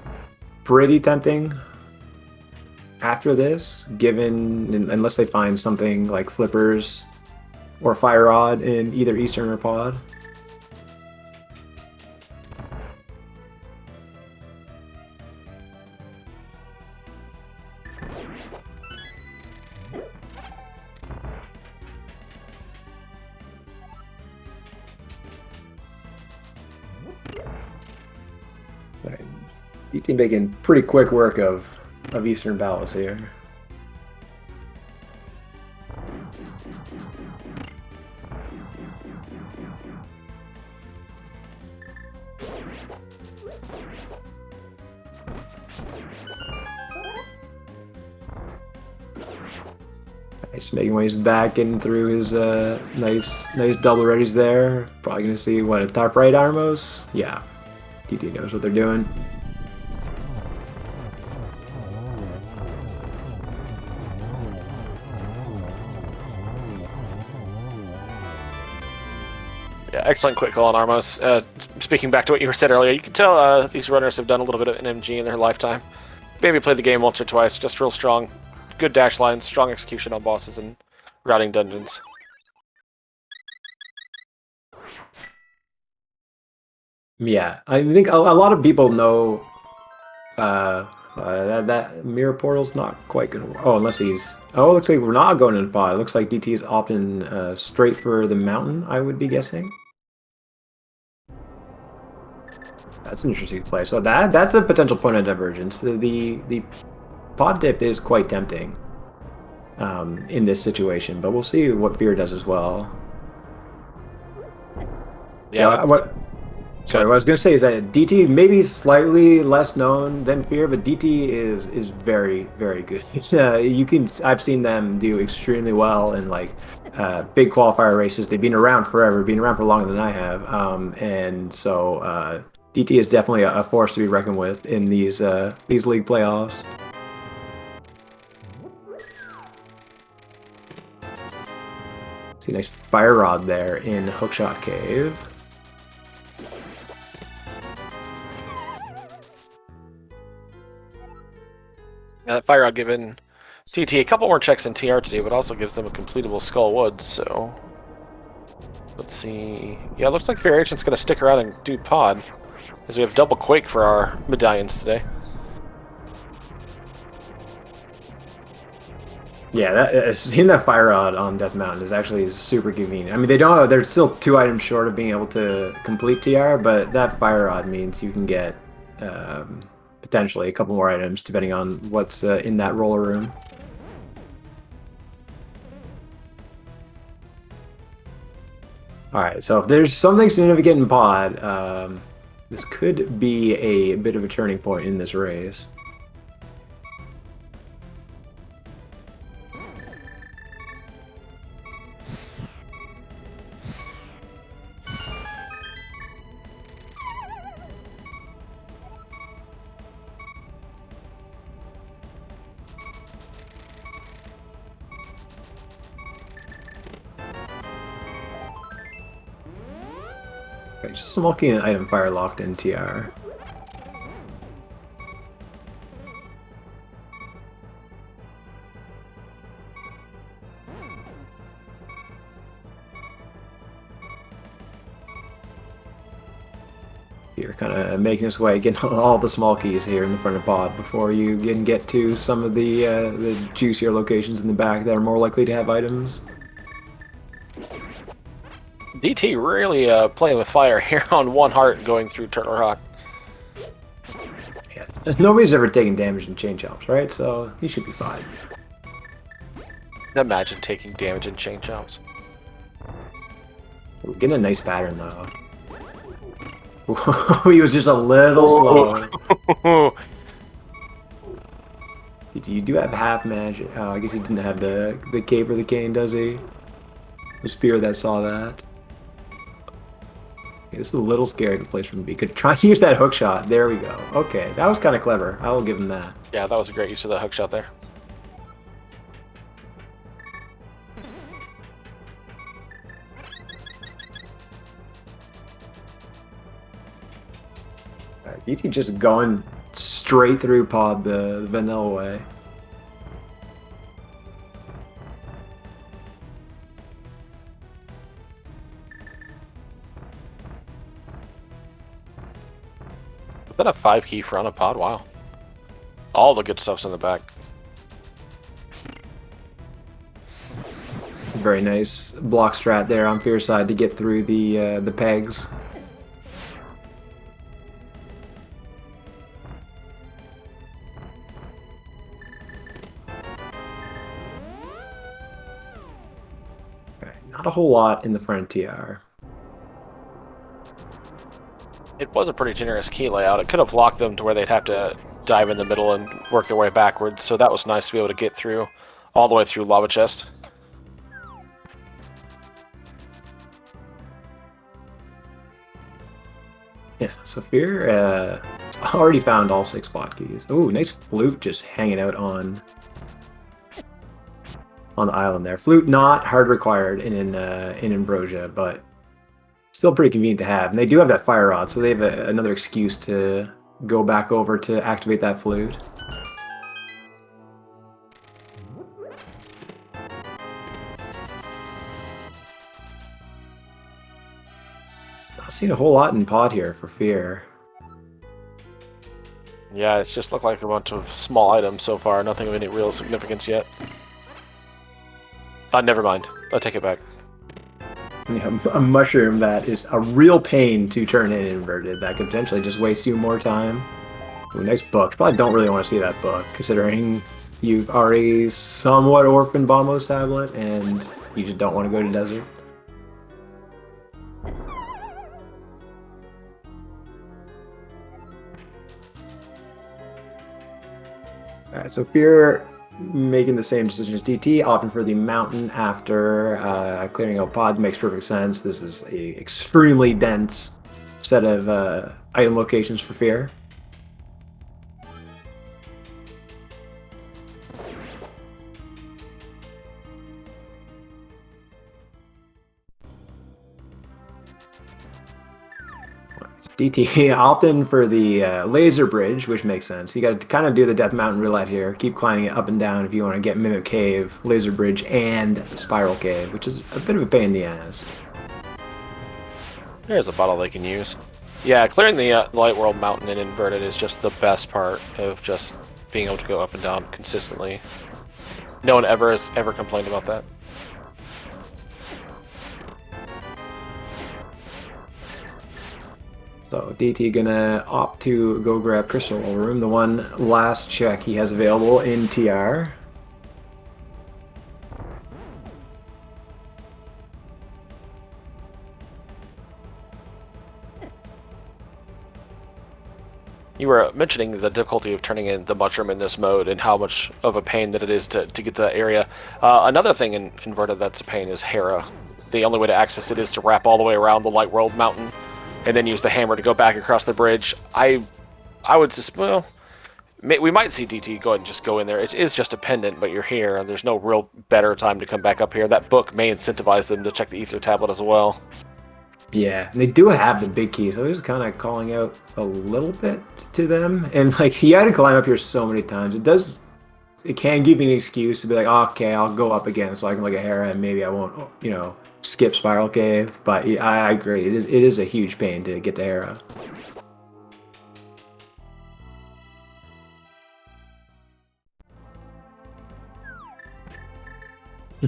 pretty tempting after this, given, unless they find something like Flippers or Fire Rod in either Eastern or Pod. You team making pretty quick work of Eastern Palace here. Just making ways back, getting through his nice double readies there. Probably gonna see what, a top right Armos? Yeah, DT knows what they're doing. excellent quick call on Armos. Speaking back to what you said earlier, you can tell these runners have done a little bit of NMG in their lifetime. Maybe played the game once or twice, just real strong. Good dash lines, strong execution on bosses, and routing dungeons. Yeah, I think a lot of people know that mirror portal's not quite gonna work. Oh, unless he's... Oh, it looks like we're not going in pod. It looks like DT is opting straight for the mountain, I would be guessing. That's an interesting play. So that's a potential point of divergence. The pod dip is quite tempting in this situation, but we'll see what Fear does as well. Yeah, Sorry, what I was going to say is that DT maybe slightly less known than Fear, but DT is very, very good. I've seen them do extremely well in like big qualifier races. They've been around forever, been around for longer than I have, and so DT is definitely a force to be reckoned with in these league playoffs. See a nice fire rod there in Hookshot Cave. that fire rod given TT a couple more checks in TR to do, but also gives them a completable Skull Woods, so... Let's see... Yeah, it looks like Fear Agent's going to stick around and do pod, as we have double Quake for our medallions today. Yeah, seeing that fire rod on Death Mountain is actually super convenient. I mean, they're still 2 items short of being able to complete TR, but that fire rod means you can get potentially a couple more items depending on what's in that roller room. Alright, so if there's something significant in pod, this could be a bit of a turning point in this race. Okay, just smoking an item fire locked in TR. You're kind of making his way, getting all the small keys here in the front of pod before you can get to some of the juicier locations in the back that are more likely to have items. DT really playing with fire here on 1 heart going through Turtle Rock. Yeah. Nobody's ever taken damage in chain chomps, right? So he should be fine. Imagine taking damage in chain chomps. We're getting a nice pattern though. He was just a little slow. You do have half magic. Oh, I guess he didn't have the cape or the cane, does he? It was Fear that saw that. Okay, this is a little scary of a place for him to be. Could try to use that hook shot. There we go. Okay, that was kind of clever. I will give him that. Yeah, that was a great use of that hook shot there. DT just going straight through pod the vanilla way. Is that a 5 key front of pod? Wow. All the good stuff's in the back. Very nice block strat there on Fear's side to get through the pegs. Not a whole lot in the front TR. It was a pretty generous key layout. It could have locked them to where they'd have to dive in the middle and work their way backwards, so that was nice to be able to get through all the way through Lava Chest. Yeah, so Fear already found all 6 spot keys. Oh, nice flute just hanging out on the island there. Flute not hard required in Ambrosia, but Still pretty convenient to have. And they do have that fire rod, so they have another excuse to go back over to activate that flute. I've seen a whole lot in pod here for Fear. Yeah, it's just looked like a bunch of small items so far. Nothing of any real significance yet. Never mind. I take it back. Yeah, a mushroom that is a real pain to turn in inverted. That could potentially just waste you more time. Ooh, nice book. Probably don't really want to see that book, considering you've already somewhat orphaned Bombo's tablet, and you just don't want to go to desert. Alright, so Fear making the same decision as DT, opting for the mountain after clearing out pod makes perfect sense. This is a extremely dense set of item locations for Fear. DT opting for the laser bridge, which makes sense. You got to kind of do the Death Mountain roulette here. Keep climbing it up and down if you want to get Mimic Cave, laser bridge, and Spiral Cave, which is a bit of a pain in the ass. There's a bottle they can use. Yeah, clearing the Light World Mountain and inverted is just the best part of just being able to go up and down consistently. No one ever has ever complained about that. So DT gonna opt to go grab Crystal Room, the one last check he has available in TR. You were mentioning the difficulty of turning in the mushroom in this mode and how much of a pain that it is to get to that area. Another thing in inverted that's a pain is Hera. The only way to access it is to wrap all the way around the Light World Mountain and then use the hammer to go back across the bridge. I would just, well, we might see DT go ahead and just go in there. It is just a pendant, but you're here, and there's no real better time to come back up here. That book may incentivize them to check the Ether Tablet as well. Yeah, they do have the big key, so I was kind of calling out a little bit to them. And like, you had to climb up here so many times. It can give you an excuse to be like, oh, okay, I'll go up again so I can look at Hera, and maybe I won't, skip Spiral Cave. But I agree, it is a huge pain to get to Hera.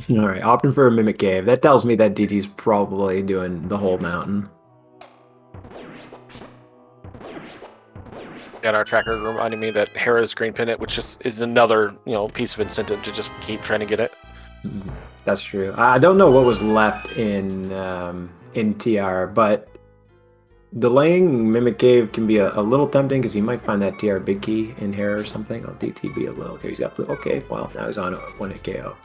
Alright, opting for a Mimic Cave. That tells me that DT's probably doing the whole mountain. Got our tracker reminding me that Hera's green pendant, which is another piece of incentive to just keep trying to get it. That's true. I don't know what was left in TR, but delaying Mimic Cave can be a little tempting because you might find that TR big key in Hera or something. Oh, DT be a little. Okay, he's got blue. Okay, well now he's on a 1-hit KO.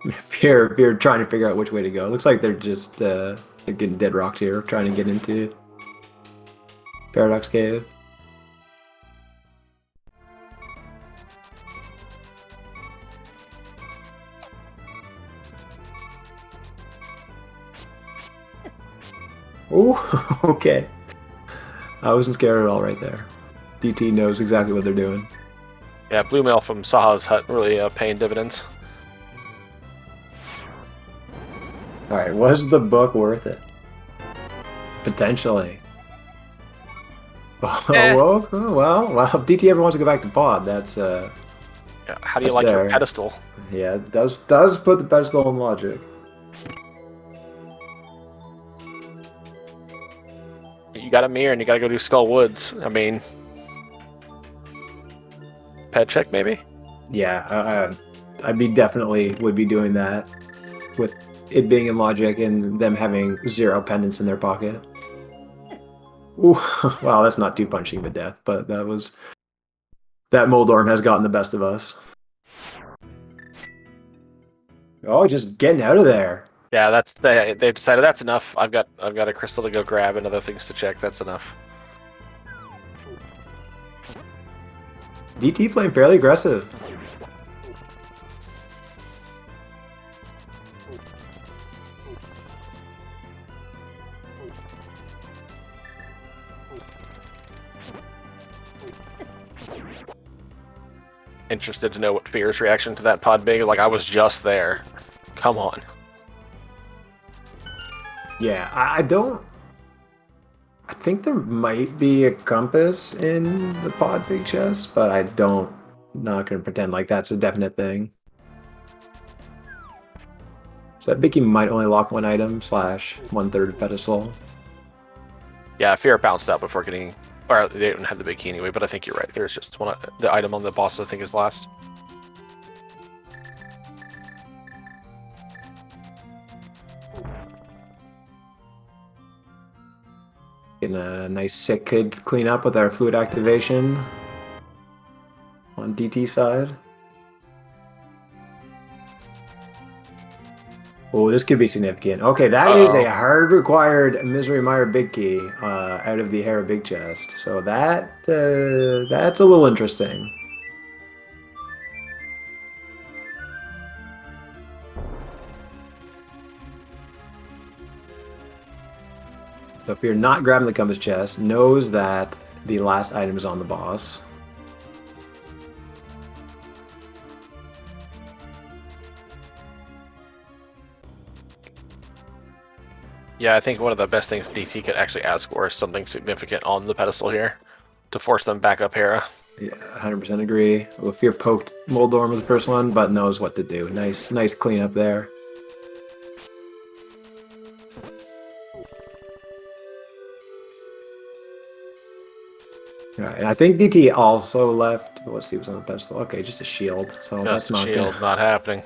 If you're trying to figure out which way to go, it looks like they're just they're getting dead rocked here, trying to get into Paradox Cave. Oh, okay. I wasn't scared at all right there. DT knows exactly what they're doing. Yeah, blue mail from Saha's hut really paying dividends. Alright, was the book worth it? Potentially. Oh, well, if DT ever wants to go back to pod, that's yeah, how do you like your pedestal? Yeah, it does put the pedestal in logic. You got a mirror and you gotta go do Skull Woods. I mean, pet check maybe? Yeah, would be doing that with it being in logic and them having 0 pendants in their pocket. Ooh, wow, that's not too punching to death, but that Moldorm has gotten the best of us. Oh, just getting out of there. Yeah, they've decided that's enough. I've got a crystal to go grab and other things to check. That's enough. DT playing fairly aggressive. Interested to know what Fear's reaction to that pod being like. I was just there. Come on. Yeah, I don't. I think there might be a compass in the pod big chest, but I don't. Not gonna pretend like that's a definite thing. So that Vicky might only lock one item / 1/3 pedestal. Yeah, Fear bounced out before getting. Or they didn't have the big key anyway, but I think you're right. There's just one. The item on the boss, I think, is last. Getting a nice sick kid clean up with our fluid activation on DT side. Oh, this could be significant. Okay, that is a hard required Misery Mire big key out of the Hera big chest. So that's a little interesting. So if you're not grabbing the compass chest, knows that the last item is on the boss. Yeah, I think one of the best things DT could actually ask for is something significant on the pedestal here to force them back up Hera. Yeah, 100% agree. Well, Fear poked Moldorm with the first one, but knows what to do. Nice cleanup there. All right, and I think DT also left. Let's see what's on the pedestal. Okay, just a shield. So that's not shield, not happening.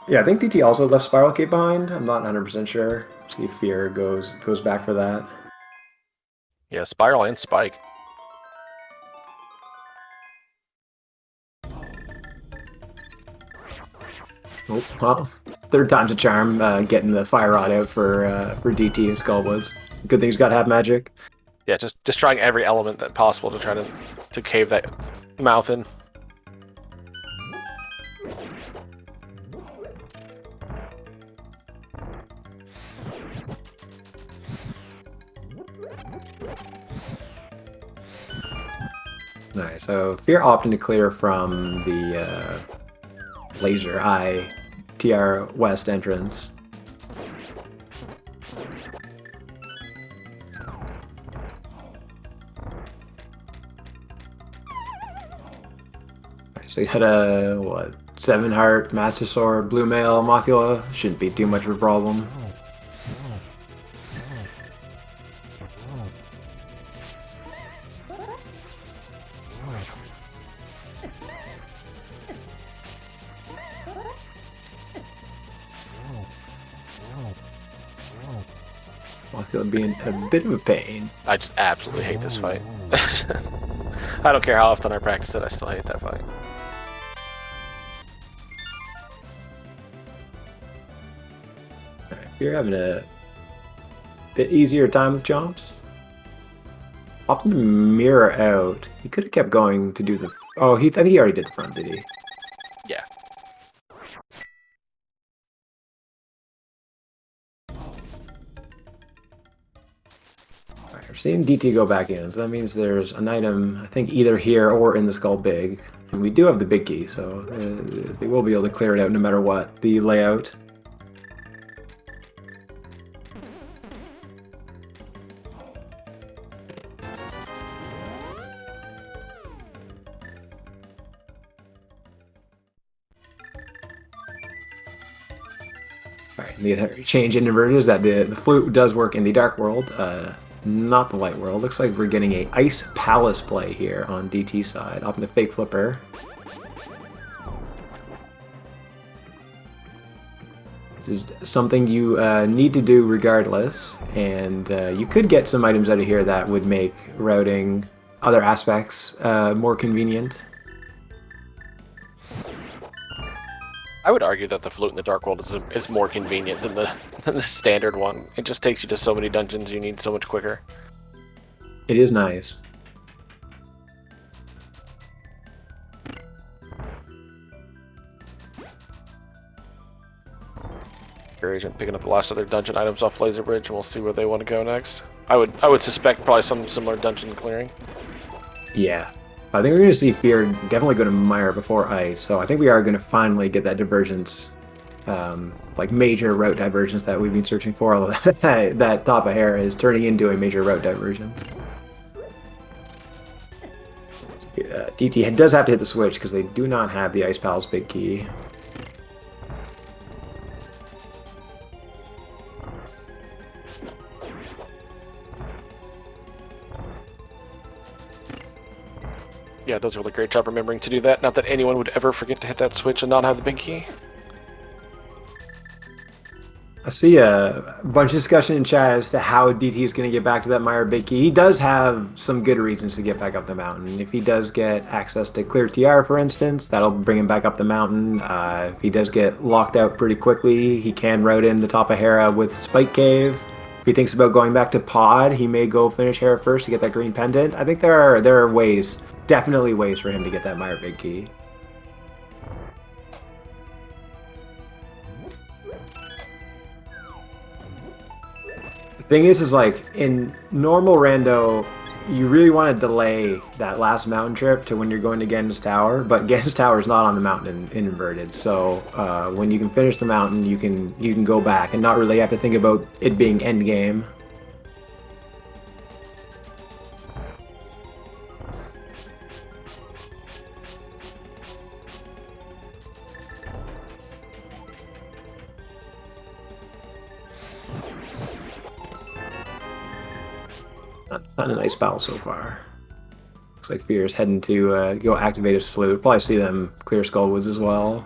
Yeah, I think DT also left Spiral Cape behind. I'm not 100% sure. See if Fear goes back for that. Yeah, Spiral and Spike. Oh, well, third time's a charm. Getting the Fire Rod out for DT and Skullwoods. Good thing he's got half magic. Yeah, just trying every element that possible to try to cave that mouth in. Alright, so Fear opting to clear from the Laser Eye TR West entrance. So you had a, what, 7-heart, Master Sword, Blue Mail, Mothula. Shouldn't be too much of a problem. Mothula being a bit of a pain. I just absolutely hate this fight. I don't care how often I practice it, I still hate that fight. If you're having a bit easier time with jumps, opting to mirror out. He could have kept going to do the. Oh, I think he already did the front, did he? Yeah. Alright, we're seeing DT go back in, so that means there's an item, I think, either here or in the Skull Big. And we do have the big key, so they will be able to clear it out no matter what the layout. Alright, the other change in inverted is that the flute does work in the Dark World, not the Light World. Looks like we're getting a Ice Palace play here on DT side, up in the Fake Flipper. This is something you need to do regardless, and you could get some items out of here that would make routing other aspects more convenient. I would argue that the flute in the Dark World is more convenient than the standard one. It just takes you to so many dungeons you need so much quicker. It is nice. Your agent picking up the last of their dungeon items off Laser Bridge, and we'll see where they want to go next. I would suspect probably some similar dungeon clearing. Yeah. I think we're going to see Fear definitely go to Mire before Ice, so I think we are going to finally get that divergence, like major route divergence that we've been searching for. Although that top of Hera is turning into a major route divergence. DT does have to hit the switch because they do not have the Ice Pal's big key. Yeah, it does a really great job remembering to do that. Not that anyone would ever forget to hit that switch and not have the big key. I see a bunch of discussion in chat as to how DT is going to get back to that Mire big key. He does have some good reasons to get back up the mountain. If he does get access to Clear TR, for instance, that'll bring him back up the mountain. If he does get locked out pretty quickly, he can route in the top of Hera with Spike Cave. If he thinks about going back to Pod, he may go finish Hera first to get that green pendant. I think there are ways, definitely ways for him to get that Mire big key. Thing is like in normal rando, you really want to delay that last mountain trip to when you're going to Gen's Tower, but Gen's Tower is not on the mountain in inverted. So when you can finish the mountain, you can go back and not really have to think about it being end game. Not a nice battle so far. Looks like Fear is heading to go activate his flute. Probably see them clear Skullwoods as well.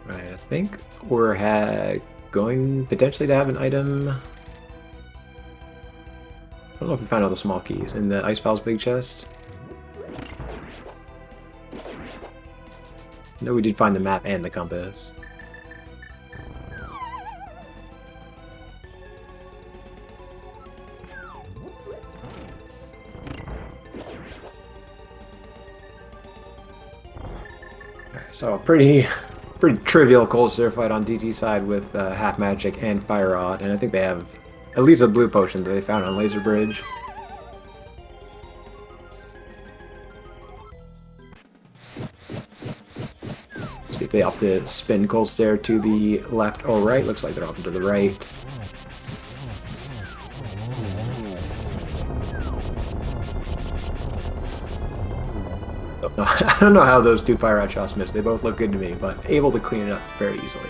Right, I think we're going potentially to have an item. I don't know if we found all the small keys in the Ice Pal's big chest. No, we did find the map and the compass. So a pretty trivial cold stir fight on DT side with half magic and fire rod, and I think they have at least a blue potion that they found on Laser Bridge. See if they opt to spin cold stare to the left or right. Looks like they're opting to the right. I don't know how those two fire rod shots missed. They both look good to me, but able to clean it up very easily.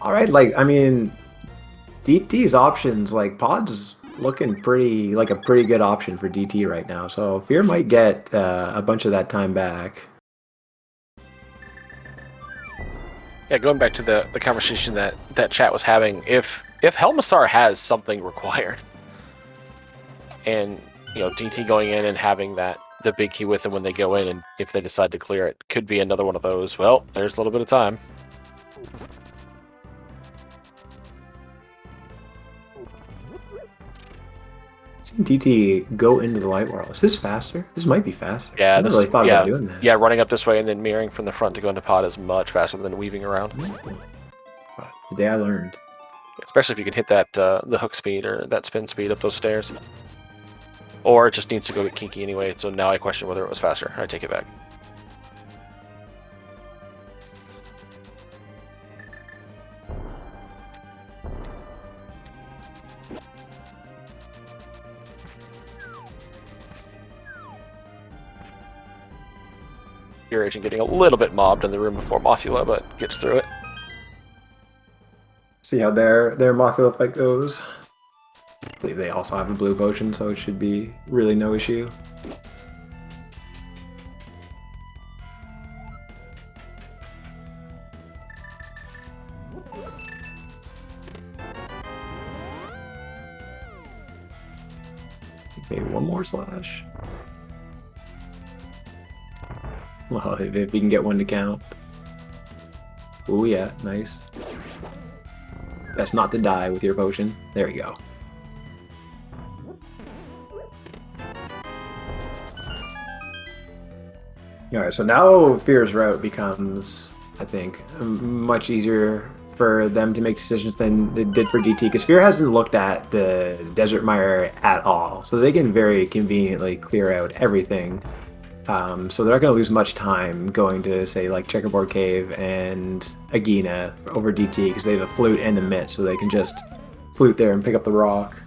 All right, like, I mean, DT's options, like, Pod's looking like a pretty good option for DT right now. So Fear might get a bunch of that time back. Yeah, going back to the conversation that chat was having, if Helmassar has something required, and DT going in and having the big key with them when they go in, and if they decide to clear it, could be another one of those. Well, there's a little bit of time. Seen DT go into the light world. Is this faster? This might be faster. Yeah, I never really thought about doing this. Yeah, running up this way and then mirroring from the front to go into Pod is much faster than weaving around. The day I learned. Especially if you can hit that the hook speed or that spin speed up those stairs. Or it just needs to go get kinky anyway, so now I question whether it was faster. I take it back. Your agent getting a little bit mobbed in the room before Mothula, but gets through it. See how their Mothula fight goes. I believe they also have a blue potion, so it should be really no issue. think maybe one more slash. Well, if you can get one to count. Oh yeah, nice. Best not to die with your potion. There we go. Alright, so now Fear's route becomes, I think, much easier for them to make decisions than it did for DT, because Fear hasn't looked at the Desert Mire at all, so they can very conveniently clear out everything. So they're not going to lose much time going to, say, like Checkerboard Cave and Agina over DT, because they have a flute and the mitt, so they can just flute there and pick up the rock.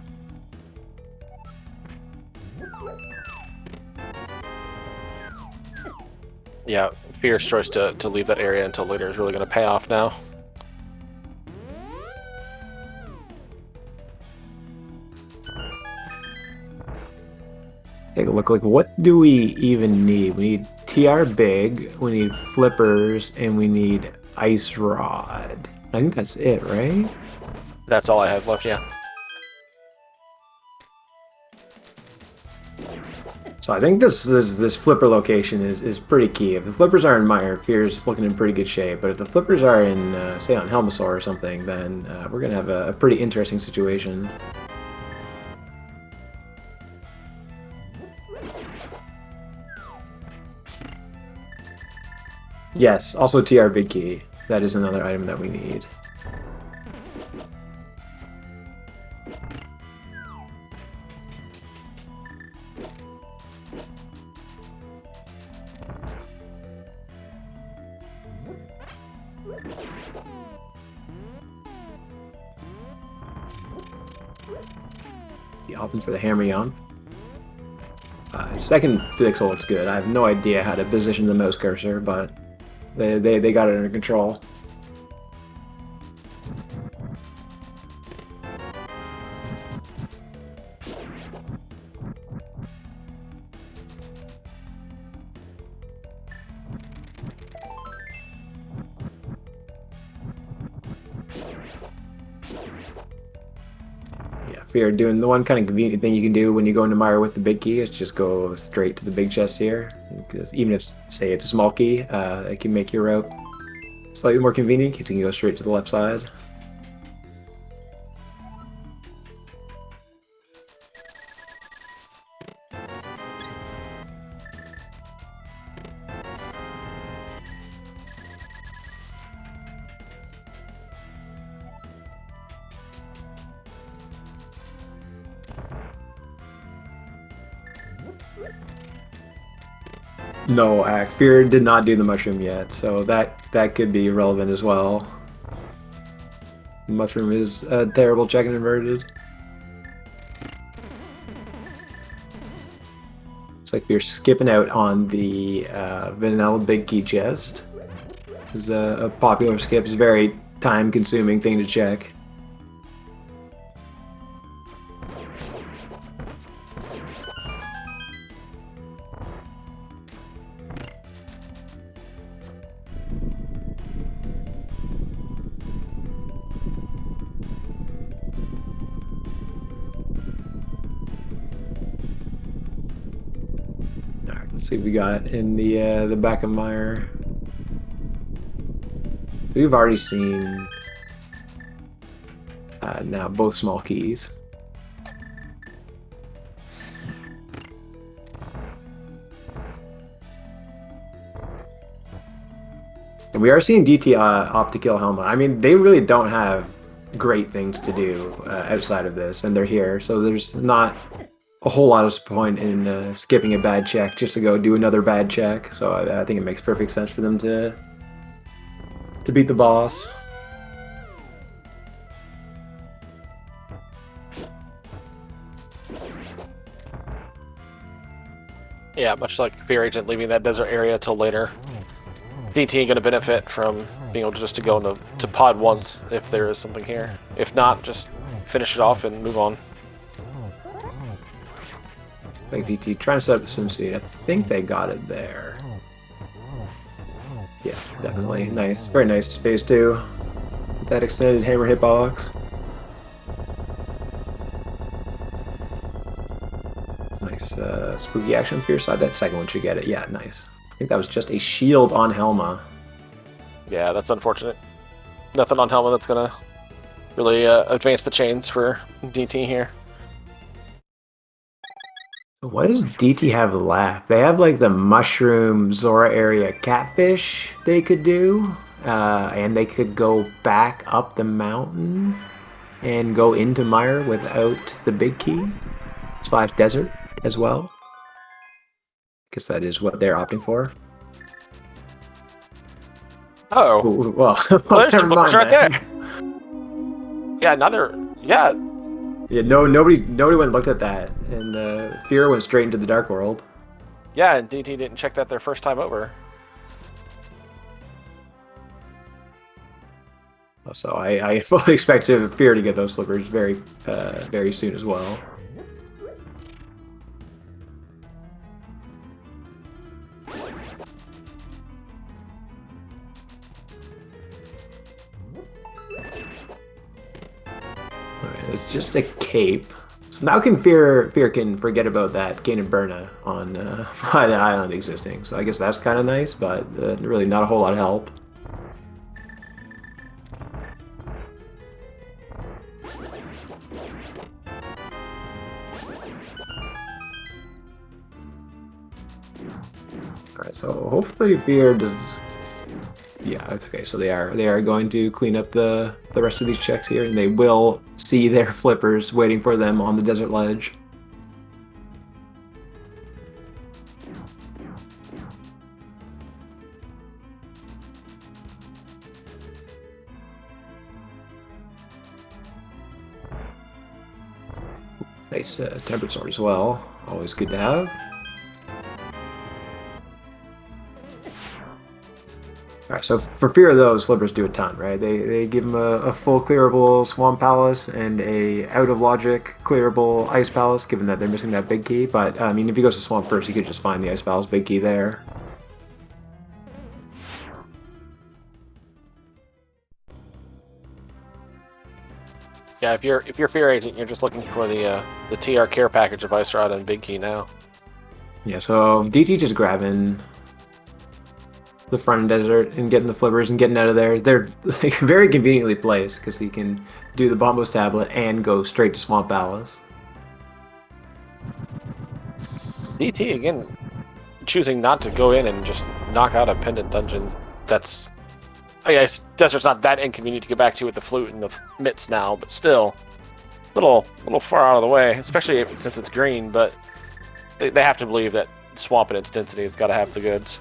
Yeah, Fear's choice to leave that area until later is really going to pay off now. Take a look. Like, what do we even need? We need TR Big, we need Flippers, and we need Ice Rod. I think that's it, right? That's all I have left, yeah. So I think this Flipper location is pretty key. If the Flippers are in Mire, Fear's looking in pretty good shape. But if the Flippers are in, say, on Helmasaur or something, then we're going to have a pretty interesting situation. Yes, also TR Big Key. That is another item that we need. Opting for the Hammer Yawn. Second pixel looks good. I have no idea how to position the mouse cursor, but they got it under control. Fear doing the one kind of convenient thing you can do when you go into Mire with the big key is just go straight to the big chest here. Because even if, say, it's a small key, it can make your route slightly more convenient because you can go straight to the left side. No, Fear did not do the mushroom yet, so that could be relevant as well. Mushroom is a terrible check and inverted. Looks like Fear skipping out on the vanilla big key chest. It's a popular skip. It's a very time-consuming thing to check. Let's see what we got in the back of Mire. We've already seen now both small keys. And we are seeing DT opt to kill Helma. I mean, they really don't have great things to do outside of this, and they're here, so there's not a whole lot of point in skipping a bad check just to go do another bad check. So I think it makes perfect sense for them to beat the boss. Yeah, much like Fear Agent leaving that desert area till later. DT going to benefit from being able just to go into pod once if there is something here. If not, just finish it off and move on. Like DT trying to set up the swimsuit. I think they got it there. Yeah, definitely. Nice. Very nice phase 2. That extended hammer hitbox. Nice spooky action for your side. That second one should get it. Yeah, nice. I think that was just a shield on Helma. Yeah, that's unfortunate. Nothing on Helma that's gonna really advance the chains for DT here. What does DT have left? They have like the mushroom Zora area catfish they could do. And they could go back up the mountain and go into Mire without the big key / desert as well. Guess that is what they're opting for. Oh, well, there's the never flippers mind right then. there. Yeah, another. Yeah, Yeah, nobody went and looked at that, and Fear went straight into the Dark World. yeah, and DT didn't check that their first time over. So I fully expect Fear to get those slippers very soon as well. It's just a cape. So now Fear can forget about that Gain and Burna on the island existing. So I guess that's kind of nice, but really not a whole lot of help. Alright, so hopefully Fear does. Yeah, okay, so they are going to clean up the rest of these checks here, and they will see their flippers waiting for them on the desert ledge. Nice tempered sword as well, always good to have. Alright, so for Fear of those, slippers do a ton, right? They give him a full clearable Swamp Palace and a out of logic clearable Ice Palace, given that they're missing that big key. But I mean, if he goes to Swamp first, he could just find the Ice Palace big key there. Yeah, if you're Fear Agent, you're just looking for the TR care package of Ice Rod and Big Key now. Yeah, so DT just grabbing the front desert and getting the flippers and getting out of there. They're like, very conveniently placed because he can do the Bombos tablet and go straight to Swamp Palace. DT again choosing not to go in and just knock out a pendant dungeon. That's, I guess, desert's not that inconvenient to get back to with the flute and the mitts now, but still a little far out of the way, especially since it's green. But they have to believe that swamp and its density has got to have the goods.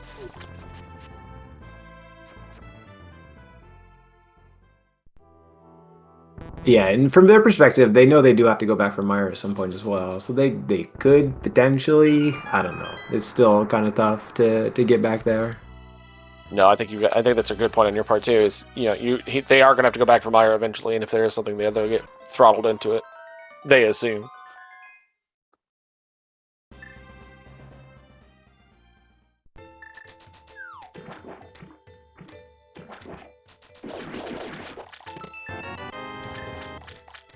Yeah, and from their perspective, they know they do have to go back for Mire at some point as well. So they could potentially, I don't know. It's still kind of tough to get back there. No, I think that's a good point on your part too. Is they are going to have to go back for Mire eventually, and if there is something there, they'll get throttled into it. They assume.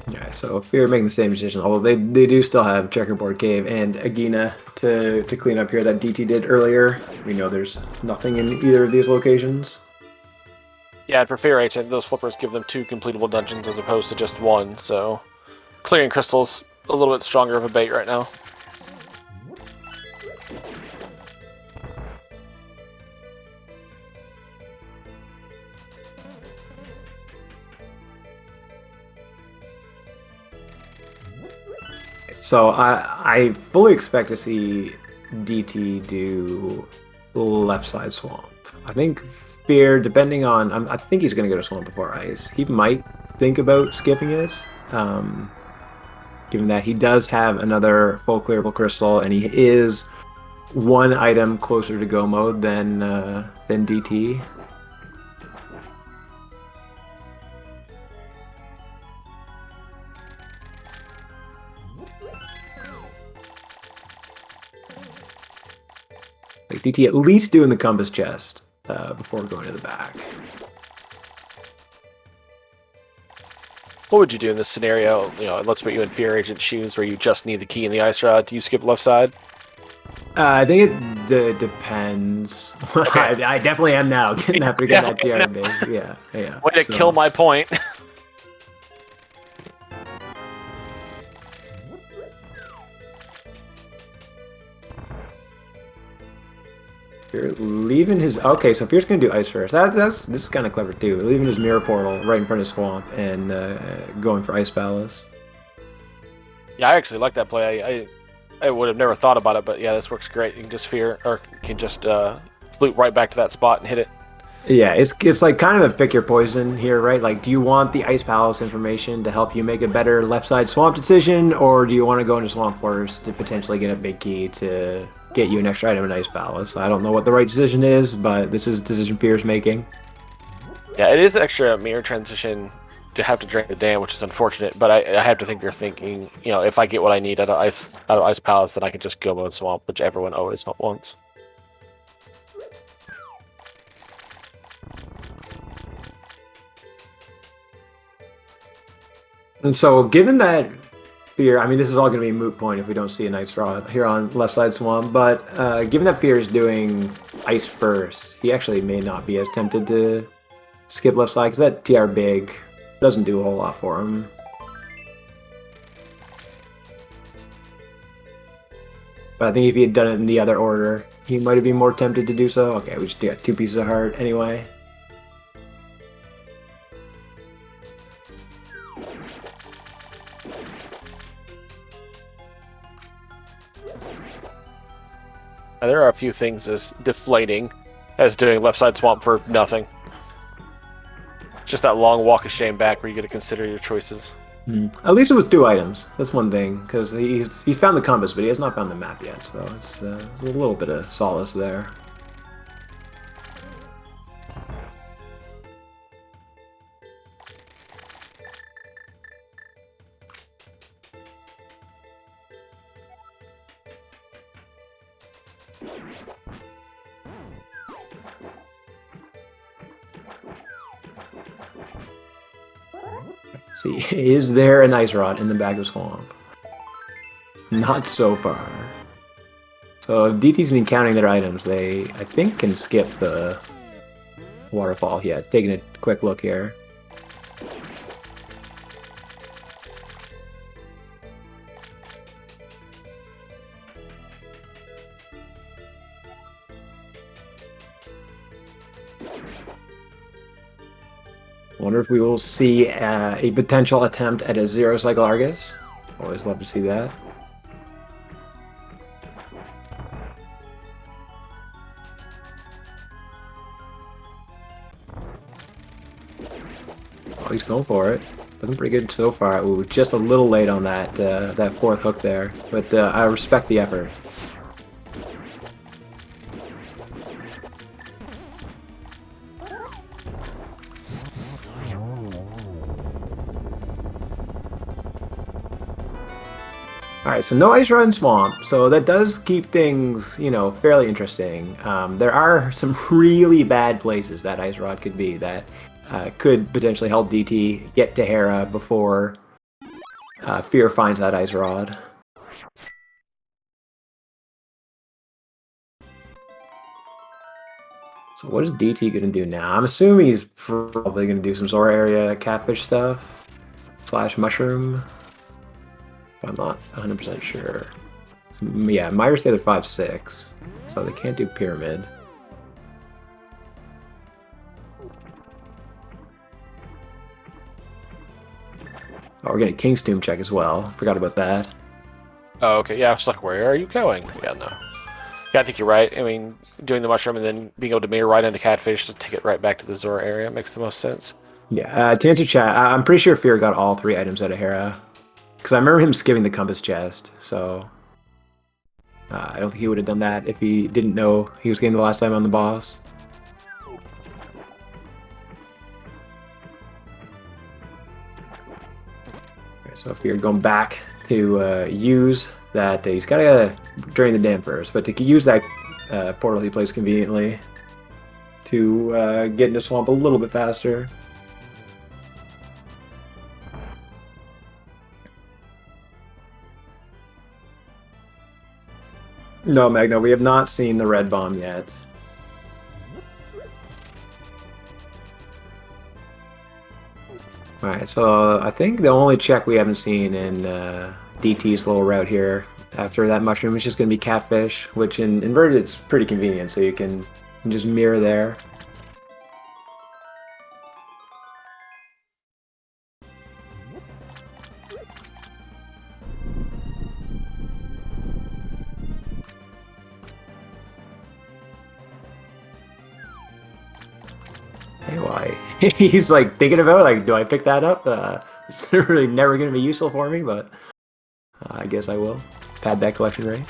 Yeah, so Fear making the same decision, although they do still have Checkerboard Cave and Agina to clean up here that DT did earlier. We know there's nothing in either of these locations. Yeah, for Fear Agent, those flippers give them 2 completable dungeons as opposed to just 1, so clearing crystals a little bit stronger of a bait right now. So I fully expect to see DT do left side swamp. I think Fear, depending on, I think he's going to go to swamp before ice. He might think about skipping it, given that he does have another full clearable crystal, and he is 1 item closer to go mode than DT. Like DT at least doing the compass chest before going to the back. what would you do in this scenario? You know, let's put you in Fear Agent's shoes where you just need the key in the ice rod. Do you skip left side? I think it depends. Okay. I definitely am now getting after getting that Yeah. TRB. Yeah. Way to kill my point. Fear leaving his so Fear's gonna do ice first. This is kind of clever too. Leaving his mirror portal right in front of Swamp and going for Ice Palace. Yeah, I actually like that play. I would have never thought about it, but yeah, this works great. You can just flute right back to that spot and hit it. Yeah, it's like kind of a pick your poison here, right? Like, do you want the Ice Palace information to help you make a better left side Swamp decision, or do you want to go into Swamp first to potentially get a big key to get you an extra item in Ice Palace? I don't know what the right decision is, but this is a decision Fear's making. Yeah, it is extra mirror transition to have to drain the dam, which is unfortunate, but I have to think they're thinking, you know, if I get what I need out of Ice Palace, then I can just go mode Swamp, which everyone always wants. And so, given that Fear, I mean, this is all going to be a moot point if we don't see a Ice Rod here on left side Swamp, but given that Fear is doing Ice first, he actually may not be as tempted to skip left side, because that TR big doesn't do a whole lot for him. But I think if he had done it in the other order, he might have been more tempted to do so. Okay, we just got 2 pieces of heart anyway. There are a few things as deflating as doing left side Swamp for nothing. Just that long walk of shame back where you get to consider your choices. At least it was 2 items. That's one thing, because he found the compass, but he has not found the map yet, so it's a little bit of solace there. See, is there an Ice Rod in the bag of Swamp? Not so far. So if DT's been counting their items, they, I think, can skip the waterfall. Yeah, taking a quick look here. Wonder if we will see a potential attempt at a 0 cycle Argus. Always love to see that. Oh, he's going for it. Looking pretty good so far. Ooh, just a little late on that that 4th hook there, but I respect the effort. Alright, so no Ice Rod in Swamp, so that does keep things, you know, fairly interesting. There are some really bad places that Ice Rod could be that could potentially help DT get to Hera before Fear finds that Ice Rod. So what is DT going to do now? I'm assuming he's probably going to do some Zora area catfish stuff / mushroom. I'm not 100% sure. So, yeah, Myers the other 5/6, so they can't do pyramid. Oh, we're getting a King's Tomb check as well. Forgot about that. Oh, okay. Yeah, I was like, where are you going? Yeah, no. Yeah, I think you're right. I mean, doing the mushroom and then being able to mirror right into catfish to take it right back to the Zora area makes the most sense. Yeah, to answer chat, I'm pretty sure Fear got all 3 items out of Hera. Because I remember him skipping the compass chest, so I don't think he would have done that if he didn't know he was getting the last time on the boss. Okay, so if you're going back to use that, he's got to drain the dam first, but to use that portal he plays conveniently to get into Swamp a little bit faster. No, Magno, we have not seen the red bomb yet. All right, so I think the only check we haven't seen in DT's little route here after that mushroom is just going to be catfish, which in inverted it's pretty convenient, so you can just mirror there. Hey, why? He's like thinking about like, do I pick that up? It's really never going to be useful for me, but I guess I will. Pad that collection rate.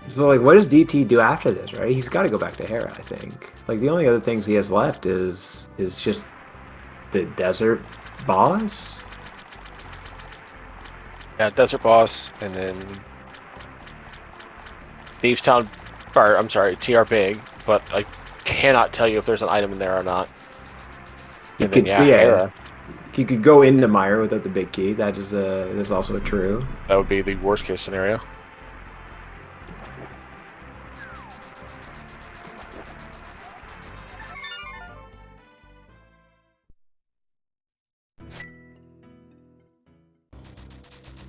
So like, what does DT do after this? Right? He's got to go back to Hera, I think. Like the only other things he has left is just the desert boss. Yeah, Desert Boss, and then Thieves Town, or I'm sorry, TR Big, but I cannot tell you if there's an item in there or not. And then, yeah, Hera. He could go into Mire without the big key. That is also true. That would be the worst case scenario.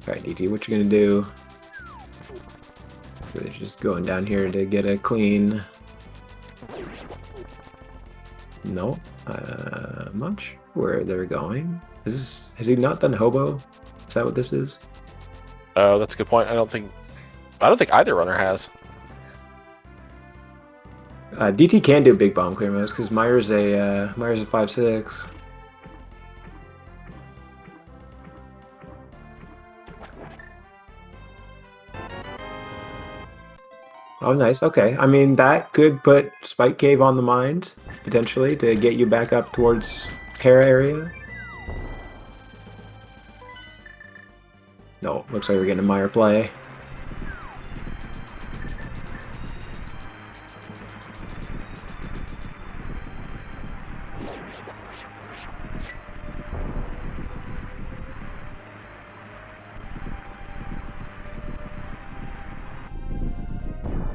All right, DT, what you gonna do? Really just going down here to get a clean. No, I'm not sure where they're going. Has he not done Hobo? Is that what this is? That's a good point. I don't think either runner has. DT can do big bomb clear moves because Mire's a 5/6. Oh, nice. Okay. I mean, that could put Spike Cave on the mind, potentially, to get you back up towards Hera area. No, looks like we're getting a Mire play.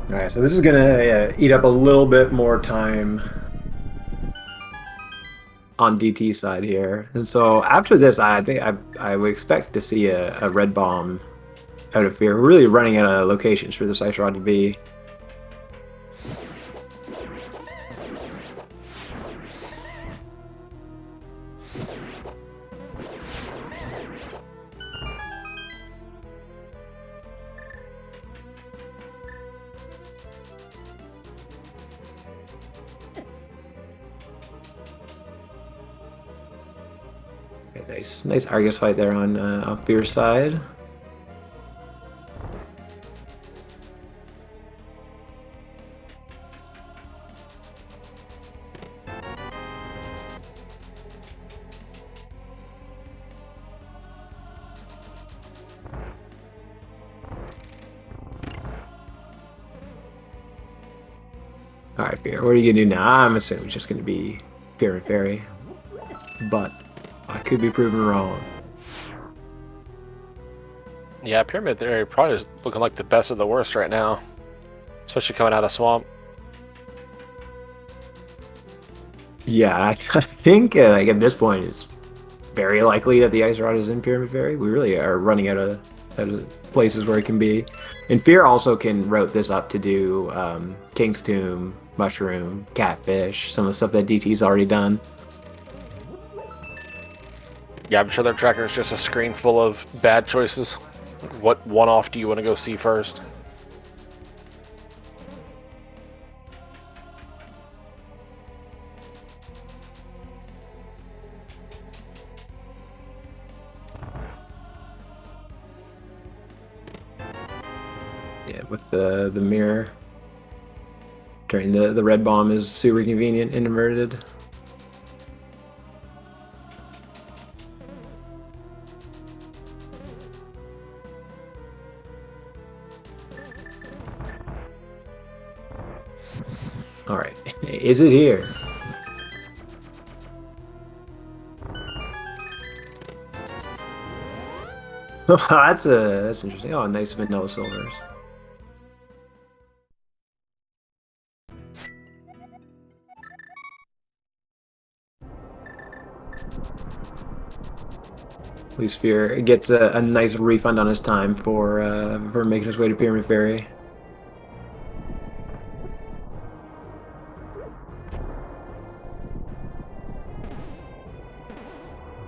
Alright, so this is gonna eat up a little bit more time on DT's side here. And so after this, I think I would expect to see a red bomb out of Fear. We're really running out of locations for this Ice Rod to be. Nice Argus fight there on Fear's side. Alright, Fear, what are you gonna do now? I'm assuming it's just gonna be Fear and Fairy. But I could be proven wrong. Yeah, Pyramid there probably is looking like the best of the worst right now, especially coming out of Swamp. Yeah, I think like at this point it's very likely that the Ice Rod is in Pyramid Fairy. We really are running out of places where it can be. And Fear also can route this up to do King's Tomb, Mushroom, Catfish, some of the stuff that DT's already done. Yeah, I'm sure their tracker is just a screen full of bad choices. What one-off do you want to go see first? Yeah, with the mirror. Turning the red bomb is super convenient and inverted. All right, is it here? That's interesting. Oh, nice vanilla silvers. At least Fear gets a nice refund on his time for making his way to Pyramid Ferry.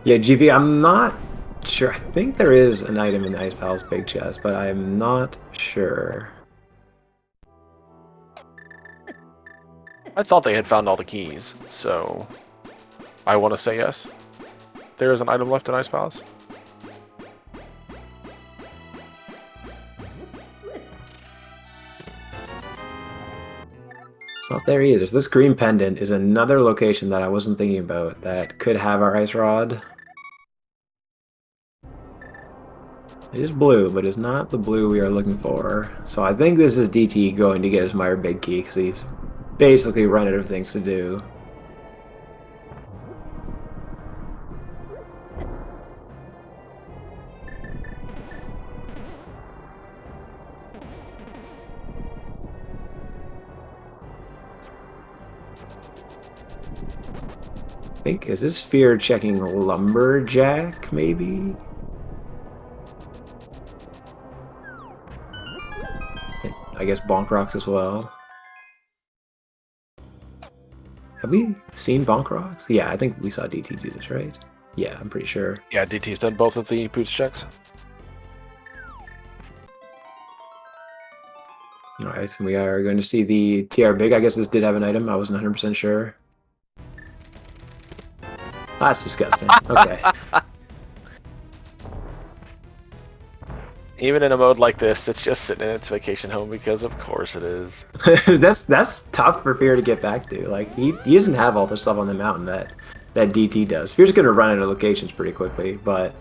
Yeah, GV, I'm not sure. I think there is an item in the Ice Palace big chest, but I'm not sure. I thought they had found all the keys, so I want to say yes. There is an item left in Ice Palace. So there he is. There's this green pendant is another location that I wasn't thinking about that could have our ice rod. It is blue, but it's not the blue we are looking for. So I think this is DT going to get his Meyer big key because he's basically run out of things to do. I think, is this Fear checking Lumberjack, maybe? I guess Bonk Rocks as well. Have we seen Bonk Rocks? Yeah, I think we saw DT do this, right? Yeah, I'm pretty sure. Yeah, DT's done both of the boots checks. Alright, so we are going to see the TR Big. I guess this did have an item. I wasn't 100% sure. That's disgusting. Okay. Even in a mode like this, it's just sitting in its vacation home because of course it is. That's tough for Fear to get back to. Like he doesn't have all the stuff on the mountain that DT does. Fear's gonna run out of locations pretty quickly, but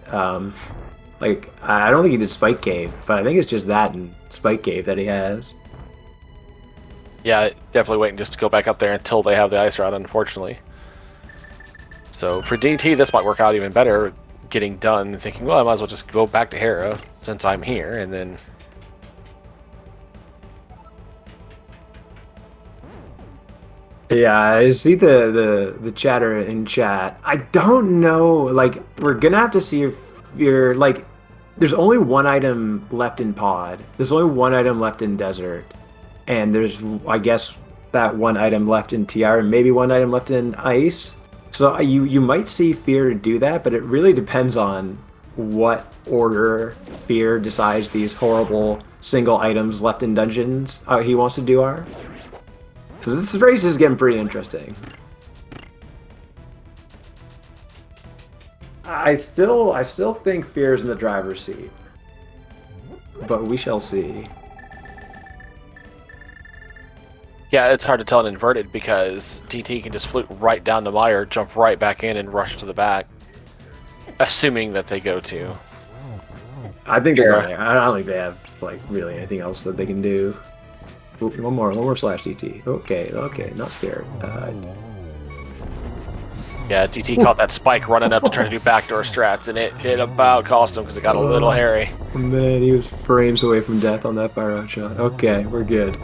like I don't think he did Spike Cave, but I think it's just that and Spike Cave that he has. Yeah, definitely waiting just to go back up there until they have the ice rod, unfortunately. So for DT, this might work out even better, getting done and thinking, well, I might as well just go back to Hera since I'm here, and then... Yeah, I see the chatter in chat. I don't know, like, we're gonna have to see if you're, like, there's only one item left in Pod. There's only one item left in Desert. And there's, I guess, that one item left in TR and maybe one item left in Ice. So you might see Fear do that, but it really depends on what order Fear decides these horrible single items left in dungeons he wants to do are. So this race is getting pretty interesting. I still think Fear is in the driver's seat, but we shall see. Yeah, it's hard to tell in inverted because DT can just fluke right down to Meyer, jump right back in, and rush to the back, assuming that they go to. I think they're going. I don't think they have like really anything else that they can do. Ooh, one more slash DT. Okay, not scared. Yeah, DT caught that spike running up to try to do backdoor strats, and it about cost him because it got a little hairy. Man, he was frames away from death on that fire out shot. Okay, we're good.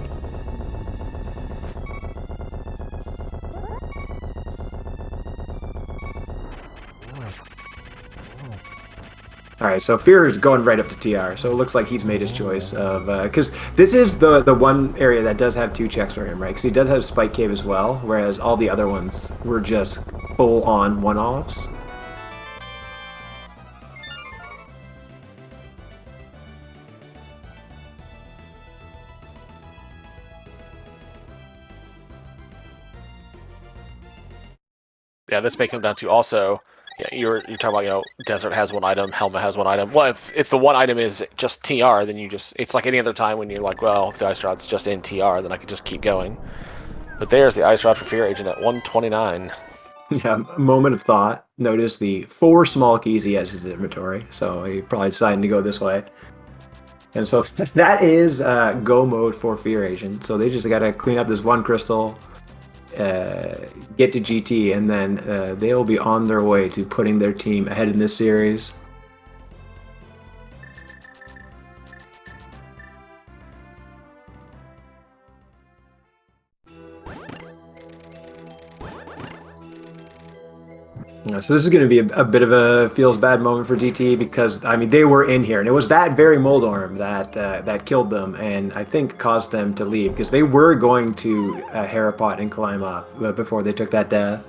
Alright, so Fear is going right up to TR, so it looks like he's made his choice of... Because this is the one area that does have two checks for him, right? Because he does have Spike Cave as well, whereas all the other ones were just full-on one-offs. Yeah, this may come down to also... Yeah, you're talking about, Desert has one item, Helmet has one item. Well, if the one item is just TR, then it's like any other time when you're like, well, if the Ice Rod's just in TR, then I could just keep going. But there's the Ice Rod for Fear Agent at 129. Yeah, a moment of thought. Notice the 4 small keys he has in his inventory, so he probably decided to go this way. And so that is go mode for Fear Agent. So they just got to clean up this one crystal, get to GT, and then they'll be on their way to putting their team ahead in this series. So this is going to be a bit of a feels bad moment for DT because I mean they were in here and it was that very Moldorm that killed them and I think caused them to leave because they were going to Harapot and climb up before they took that death.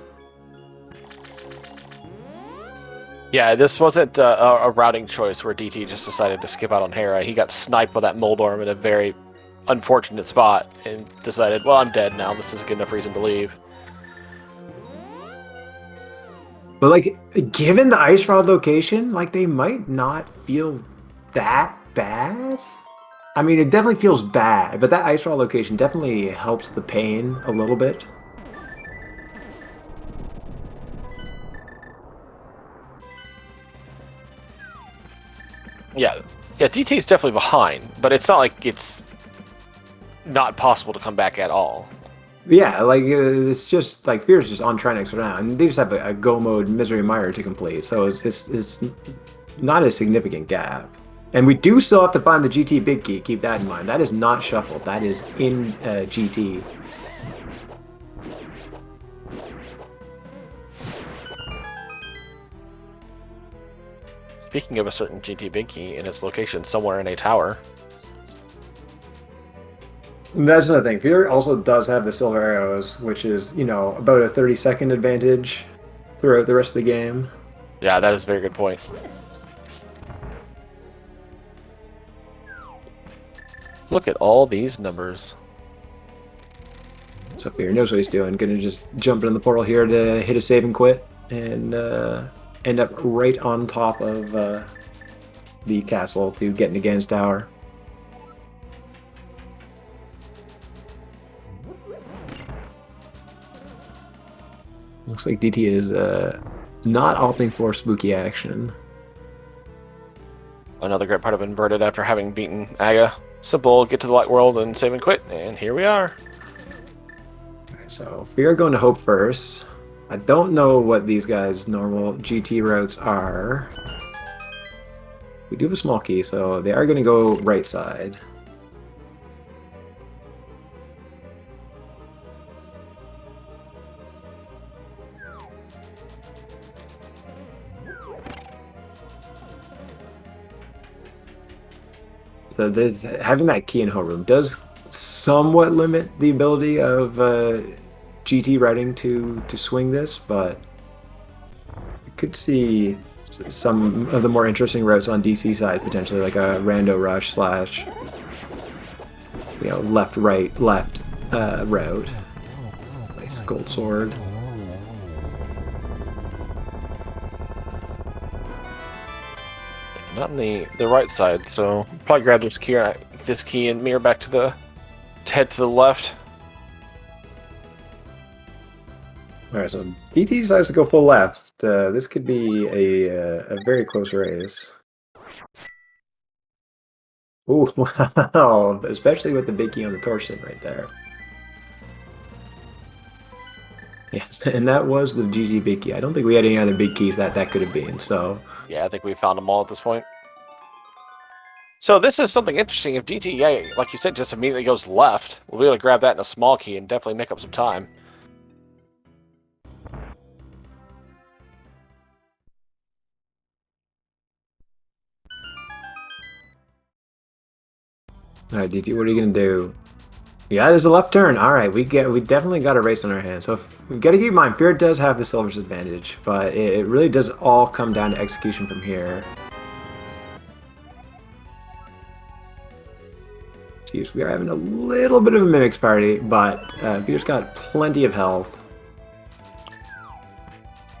Yeah, this wasn't a routing choice where DT just decided to skip out on Hera. He got sniped by that Moldorm in a very unfortunate spot and decided, well, I'm dead now. This is a good enough reason to leave. But, like, given the Ice Rod location, like, they might not feel that bad. I mean, it definitely feels bad, but that Ice Rod location definitely helps the pain a little bit. Yeah, DT's definitely behind, but it's not like it's not possible to come back at all. Yeah, like, it's just, like, Fear's just on Trinex right now, and they just have a Go Mode Misery Mire to complete, so it's not a significant gap. And we do still have to find the GT Big Key, keep that in mind. That is not shuffled, that is in GT. Speaking of a certain GT Big Key in its location somewhere in a tower. That's another thing. Fear also does have the silver arrows, which is, you know, about a 30-second advantage throughout the rest of the game. Yeah, that is a very good point. Look at all these numbers. So Fear knows what he's doing. Gonna just jump in the portal here to hit a save and quit, and end up right on top of the castle to get into Gan's tower. Looks like DT is not opting for spooky action. Another great part of Inverted after having beaten Aga. Simple, get to the light world and save and quit, and here we are. So we are going to Hope first. I don't know what these guys' normal GT routes are. We do have a small key, so they are going to go right side. So having that key in homeroom does somewhat limit the ability of GT routing to swing this, but you could see some of the more interesting routes on DC side potentially, like a rando rush slash, you know, left right left route. Nice gold sword. Not on the right side, so probably grab this key and mirror back to head to the left. Alright, so DT decides to go full left. This could be a very close race. Ooh, wow, especially with the big key on the torsion right there. Yes, and that was the GG big key. I don't think we had any other big keys that could have been, so... Yeah, I think we found them all at this point. So this is something interesting. If DT, yeah, like you said, just immediately goes left, we'll be able to grab that in a small key and definitely make up some time. Alright, DT, what are you gonna do? Yeah, there's a left turn. Alright, we definitely got a race on our hands. So we've got to keep in mind, Fear does have the silver's advantage, but it really does all come down to execution from here. See, we are having a little bit of a Mimics party, but Fear's got plenty of health.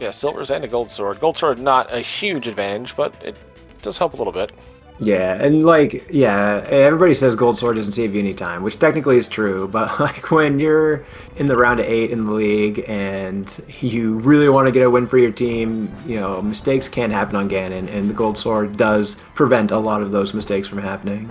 Yeah, silvers and a gold sword. Gold sword, not a huge advantage, but it does help a little bit. Yeah, and like, yeah, everybody says gold sword doesn't save you any time, which technically is true, but like when you're in the round of 8 in the league and you really want to get a win for your team, you know, mistakes can happen on Ganon, and the gold sword does prevent a lot of those mistakes from happening.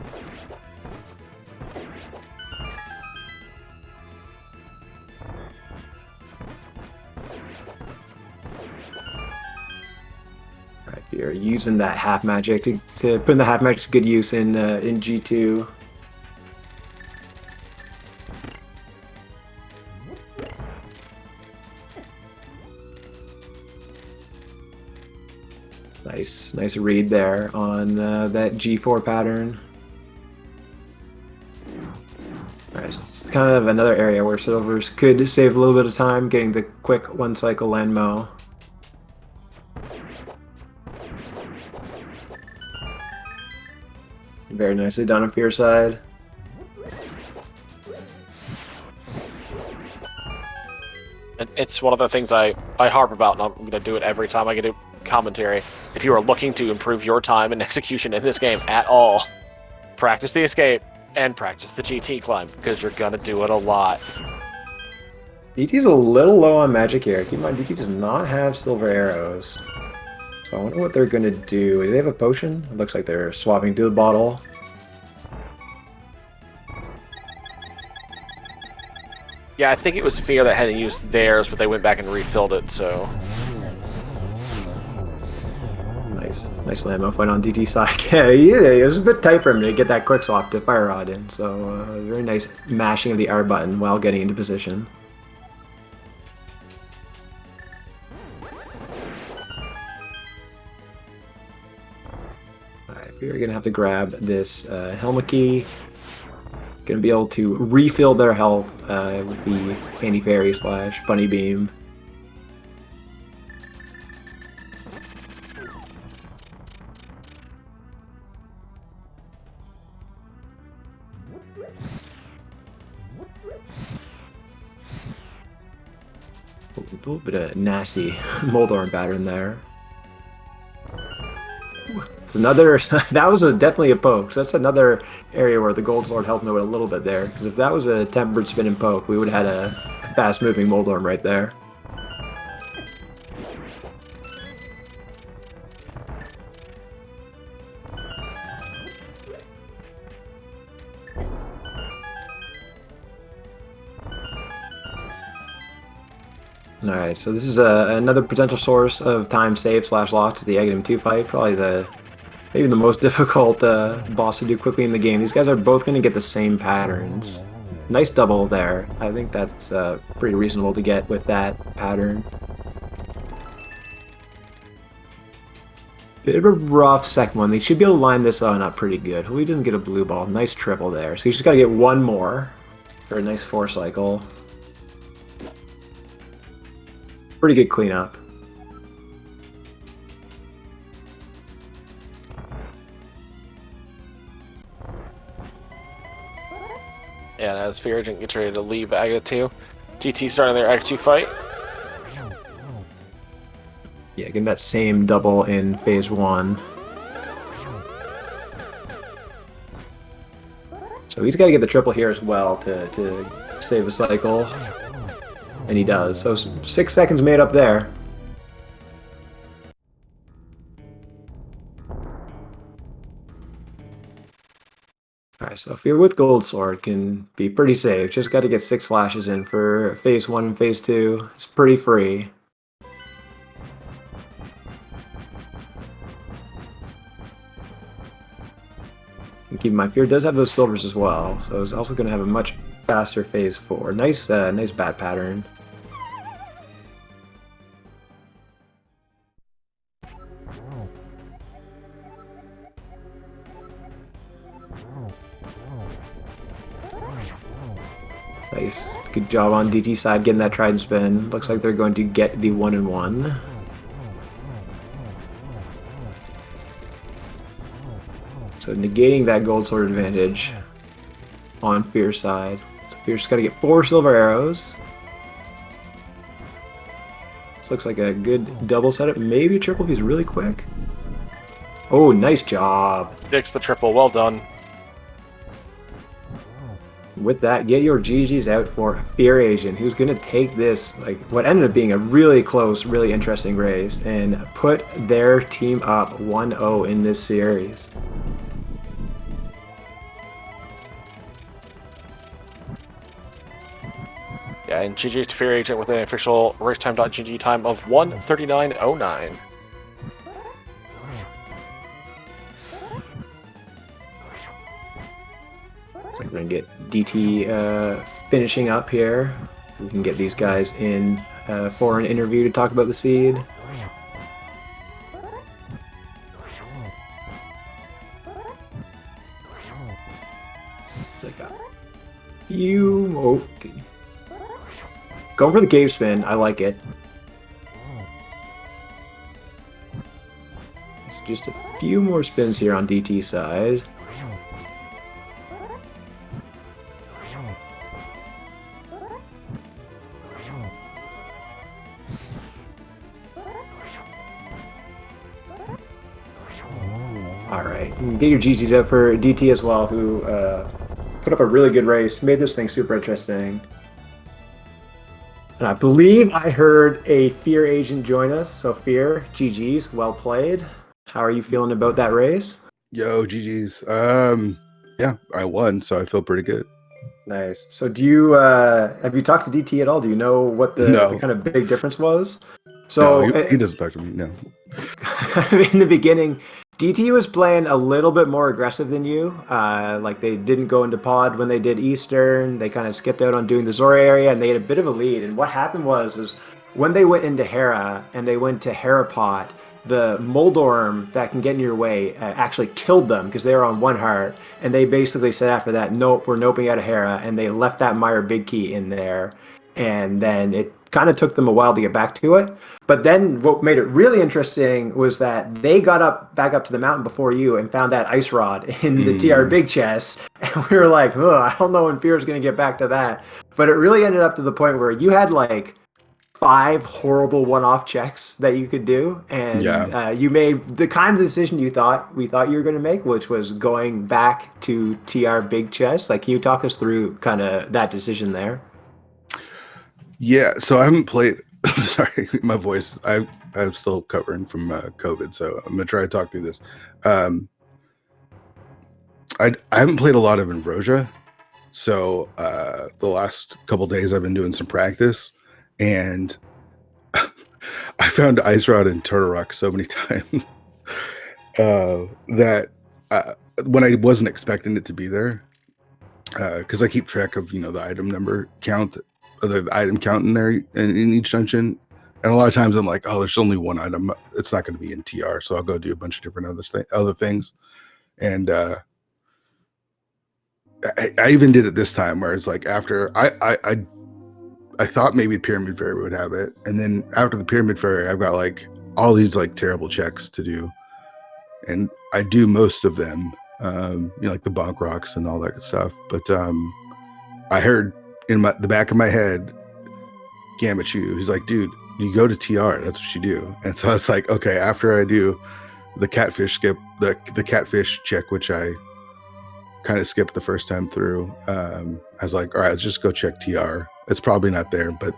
You're using that half magic to put the half magic to good use in G2. Nice read there on that G4 pattern. Alright, it's kind of another area where silvers could save a little bit of time getting the quick one cycle land mow. Very nicely done on Fear side. It's one of the things I harp about, and I'm going to do it every time I get a commentary. If you are looking to improve your time and execution in this game at all, practice the escape and practice the GT climb, because you're going to do it a lot. DT's a little low on magic here. Keep in mind, DT does not have silver arrows. So I wonder what they're going to do. Do they have a potion? It looks like they're swapping to the bottle. Yeah, I think it was Fear that hadn't used theirs, but they went back and refilled it, so... Nice Lambo fight on DT side. Yeah, it was a bit tight for him to get that quick swap to Fire Rod in, so very nice mashing of the R button while getting into position. Alright, we're gonna have to grab this helmet key. Gonna be able to refill their health with the Candy Fairy / Bunny Beam. A little bit of nasty Moldorm pattern there. It's another. That was definitely a poke. So that's another area where the Gold Sword helped out a little bit there. Because if that was a tempered spin and poke, we would have had a fast-moving Moldorm right there. Alright, so this is another potential source of time save / loss to the Aghanim 2 fight. Probably maybe the most difficult boss to do quickly in the game. These guys are both going to get the same patterns. Nice double there. I think that's pretty reasonable to get with that pattern. Bit of a rough second one. They should be able to line this on up pretty good. Hopefully he doesn't get a blue ball. Nice triple there. So you just got to get one more for a nice 4 cycle. Pretty good cleanup. Yeah, and as Fear Agent gets ready to leave Aga 2, GT starting their Aga 2 fight. Yeah, getting that same double in phase 1. So he's got to get the triple here as well to save a cycle. And he does. So 6 seconds made up there. Alright, so Fear with Gold Sword can be pretty safe. Just got to get 6 slashes in for phase 1 and phase 2. It's pretty free. And keep in mind, Fear does have those silvers as well, so he's also going to have a much faster phase 4. Nice bat pattern. Nice. Good job on DT side getting that trident spin. Looks like they're going to get the 1-1. So negating that gold sword advantage on Fear's side. So Fear's got to get 4 silver arrows. This looks like a good double setup. Maybe a triple if he's really quick. Oh, nice job. Dicks the triple. Well done. With that, get your GGs out for Fear Agent, who's going to take this, like what ended up being a really close, really interesting race, and put their team up 1-0 in this series. Yeah, and GG's to Fear Agent with an official racetime.gg time of 1:39:09. We're gonna get DT finishing up here. We can get these guys in for an interview to talk about the seed. It's like okay. Going for the cave spin. I like it. So just a few more spins here on DT side. All right, get your GGs out for DT as well, who put up a really good race, made this thing super interesting. And I believe I heard a Fear agent join us. So Fear, GGs, well played. How are you feeling about that race? Yo, GG's. Yeah, I won, so I feel pretty good. Nice. So do you have you talked to DT at all? Do you know what the kind of big difference was? So no, he doesn't talk to me. No. In the beginning, DT was playing a little bit more aggressive than you. Like they didn't go into pod when they did Eastern. They kind of skipped out on doing the Zora area, and they had a bit of a lead. And what happened was when they went into Hera and they went to Hera pot, the Moldorm that can get in your way actually killed them because they were on one heart. And they basically said after that, nope, we're noping out of Hera. And they left that Meyer Big Key in there. And then it kind of took them a while to get back to it. But then what made it really interesting was that they got back up to the mountain before you and found that ice rod in the TR big chest. And we were like, I don't know when Fear's going to get back to that. But it really ended up to the point where you had like 5 horrible one-off checks that you could do. And you made the kind of decision we thought you were going to make, which was going back to TR big chest. Like, can you talk us through kind of that decision there? Yeah, so I haven't played. Sorry, my voice. I'm still covering from COVID, so I'm gonna try to talk through this. I haven't played a lot of Ambrosia, so the last couple days I've been doing some practice, and I found Ice Rod and Turtle Rock so many times that when I wasn't expecting it to be there, because I keep track of the item number count. The item count in there in each dungeon, and a lot of times I'm like, oh, there's only one item, it's not going to be in TR, so I'll go do a bunch of different other things. And I even did it this time where it's like after I thought maybe the Pyramid Fairy would have it, and then after the Pyramid Fairy I've got like all these like terrible checks to do, and I do most of them, like the bonk rocks and all that good stuff. But I heard in the back of my head, Gambit Chew, he's like, dude, you go to TR, that's what you do. And so I was like, okay, after I do the catfish skip, the catfish check, which I kind of skipped the first time through, I was like, all right, let's just go check TR. It's probably not there, but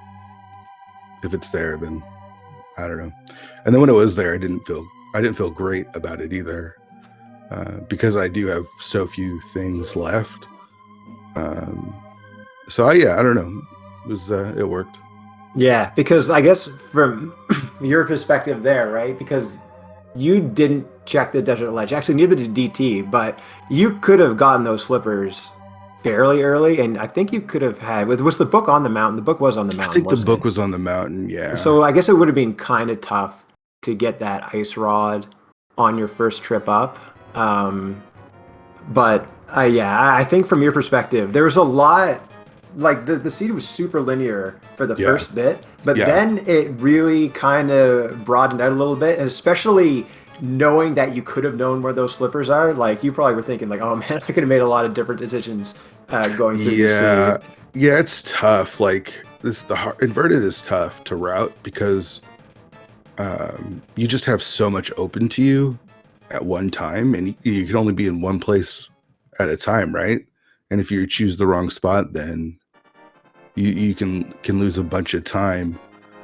if it's there, then I don't know. And then when it was there, I didn't feel great about it either, because I do have so few things left. So I don't know. It worked. Yeah, because I guess from your perspective there, right? Because you didn't check the Desert Ledge. Actually, neither did DT, but you could have gotten those slippers fairly early, and I think you could have had. Was the book on the mountain? The book was on the mountain. I think the book was on the mountain. Yeah. So I guess it would have been kind of tough to get that ice rod on your first trip up. But I think from your perspective, there was a lot. Like the seed was super linear for the first bit, but then it really kind of broadened out a little bit, and especially knowing that you could have known where those slippers are. Like you probably were thinking like, oh man, I could have made a lot of different decisions going through the seed. Yeah, it's tough. Like inverted is tough to route because you just have so much open to you at one time, and you can only be in one place at a time, right? And if you choose the wrong spot, then you can lose a bunch of time.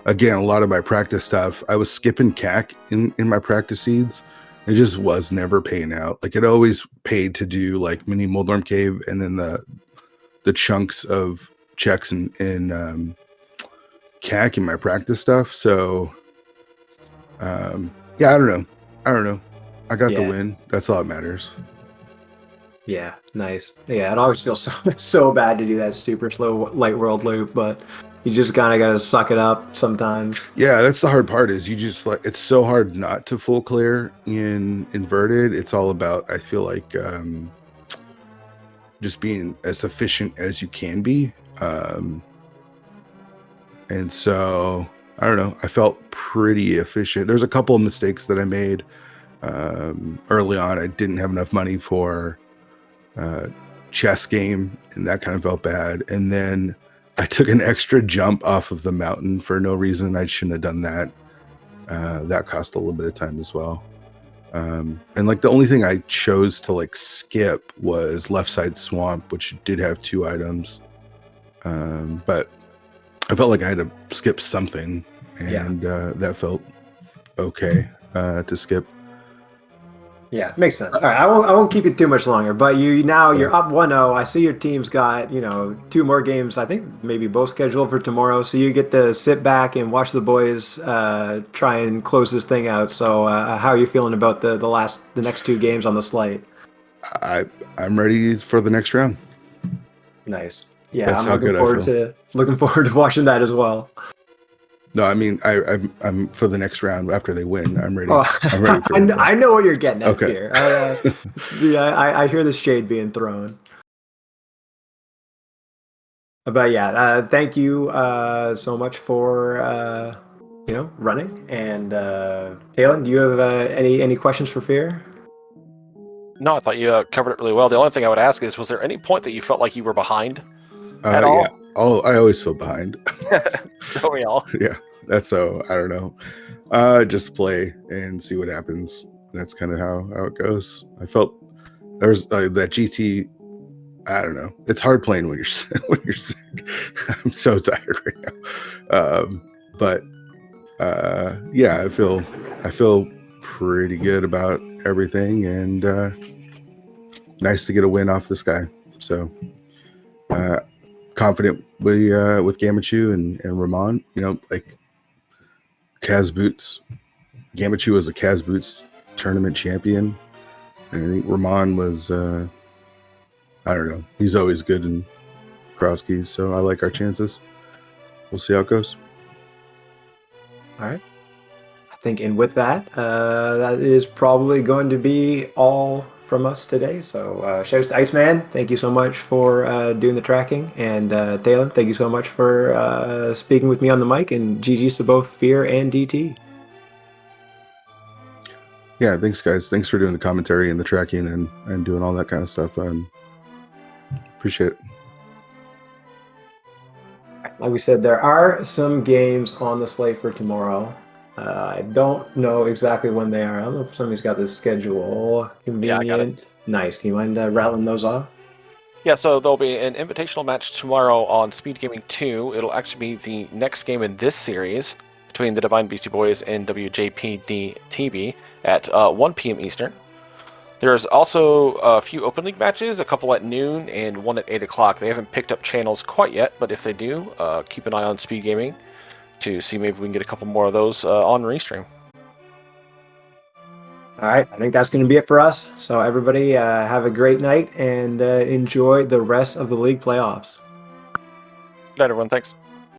Again, a lot of my practice stuff, I was skipping CAC in my practice seeds. It just was never paying out. Like it always paid to do like mini Moldorm Cave and then the chunks of checks in CAC in my practice stuff. So I don't know. I got the win. That's all that matters. Yeah, nice. Yeah, it always feels so bad to do that super slow light world loop, but you just kind of gotta suck it up sometimes. Yeah, that's the hard part. Is you just like it's so hard not to full clear in inverted. It's all about I feel like just being as efficient as you can be. And so I don't know. I felt pretty efficient. There's a couple of mistakes that I made early on. I didn't have enough money for chess game, and that kind of felt bad. And then I took an extra jump off of the mountain for no reason. I shouldn't have done that. That cost a little bit of time as well. And like the only thing I chose to like skip was left side swamp, which did have 2 items. But I felt like I had to skip something, and that felt okay to skip. Yeah, makes sense. All right, I won't keep you too much longer, but you're up 1-0. I see your team's got, 2 more games, I think maybe both scheduled for tomorrow, so you get to sit back and watch the boys try and close this thing out. So how are you feeling about the next 2 games on the slate? I'm ready for the next round. Nice. Yeah, That's I'm how good I feel. looking forward to watching that as well. No, I mean I'm for the next round after they win. I'm ready. Oh, I'm ready for I know what you're getting at Okay. here. I hear the shade being thrown. But yeah, thank you so much for running. And Talon, do you have any questions for Fear? No, I thought you covered it really well. The only thing I would ask is, was there any point that you felt like you were behind at all? Yeah. Oh, I always feel behind. Don't we all? Yeah, that's so I don't know. Just play and see what happens. That's kind of how it goes. I felt there's that GT. I don't know. It's hard playing when you're when you're sick. I'm so tired right now. But yeah, I feel pretty good about everything, and nice to get a win off this guy. So confident with Gamachu and Ramon. Like Kaz Boots. Gamachu was a Kaz Boots tournament champion, and I think Ramon was I don't know. He's always good in cross keys, so I like our chances. We'll see how it goes. All right. I think, and with that, that is probably going to be all from us today. So shouts to Iceman. Thank you so much for doing the tracking. And Talon, thank you so much for speaking with me on the mic. And GG's to both Fear and DT. Yeah, thanks guys. Thanks for doing the commentary and the tracking and doing all that kind of stuff. Appreciate it. Like we said, there are some games on the slate for tomorrow. I don't know exactly when they are. I don't know if somebody's got this schedule convenient. Yeah, I got it. Nice. Do you mind rattling those off? Yeah, so there'll be an invitational match tomorrow on SpeedGaming 2. It'll actually be the next game in this series between the Divine Beastie Boys and WJPDTB at 1 p.m. Eastern. There's also a few Open League matches, a couple at noon and one at 8 o'clock. They haven't picked up channels quite yet, but if they do, keep an eye on SpeedGaming to see maybe we can get a couple more of those on Restream. All right, I think that's going to be it for us. So everybody have a great night and enjoy the rest of the league playoffs. Good night, everyone. Thanks.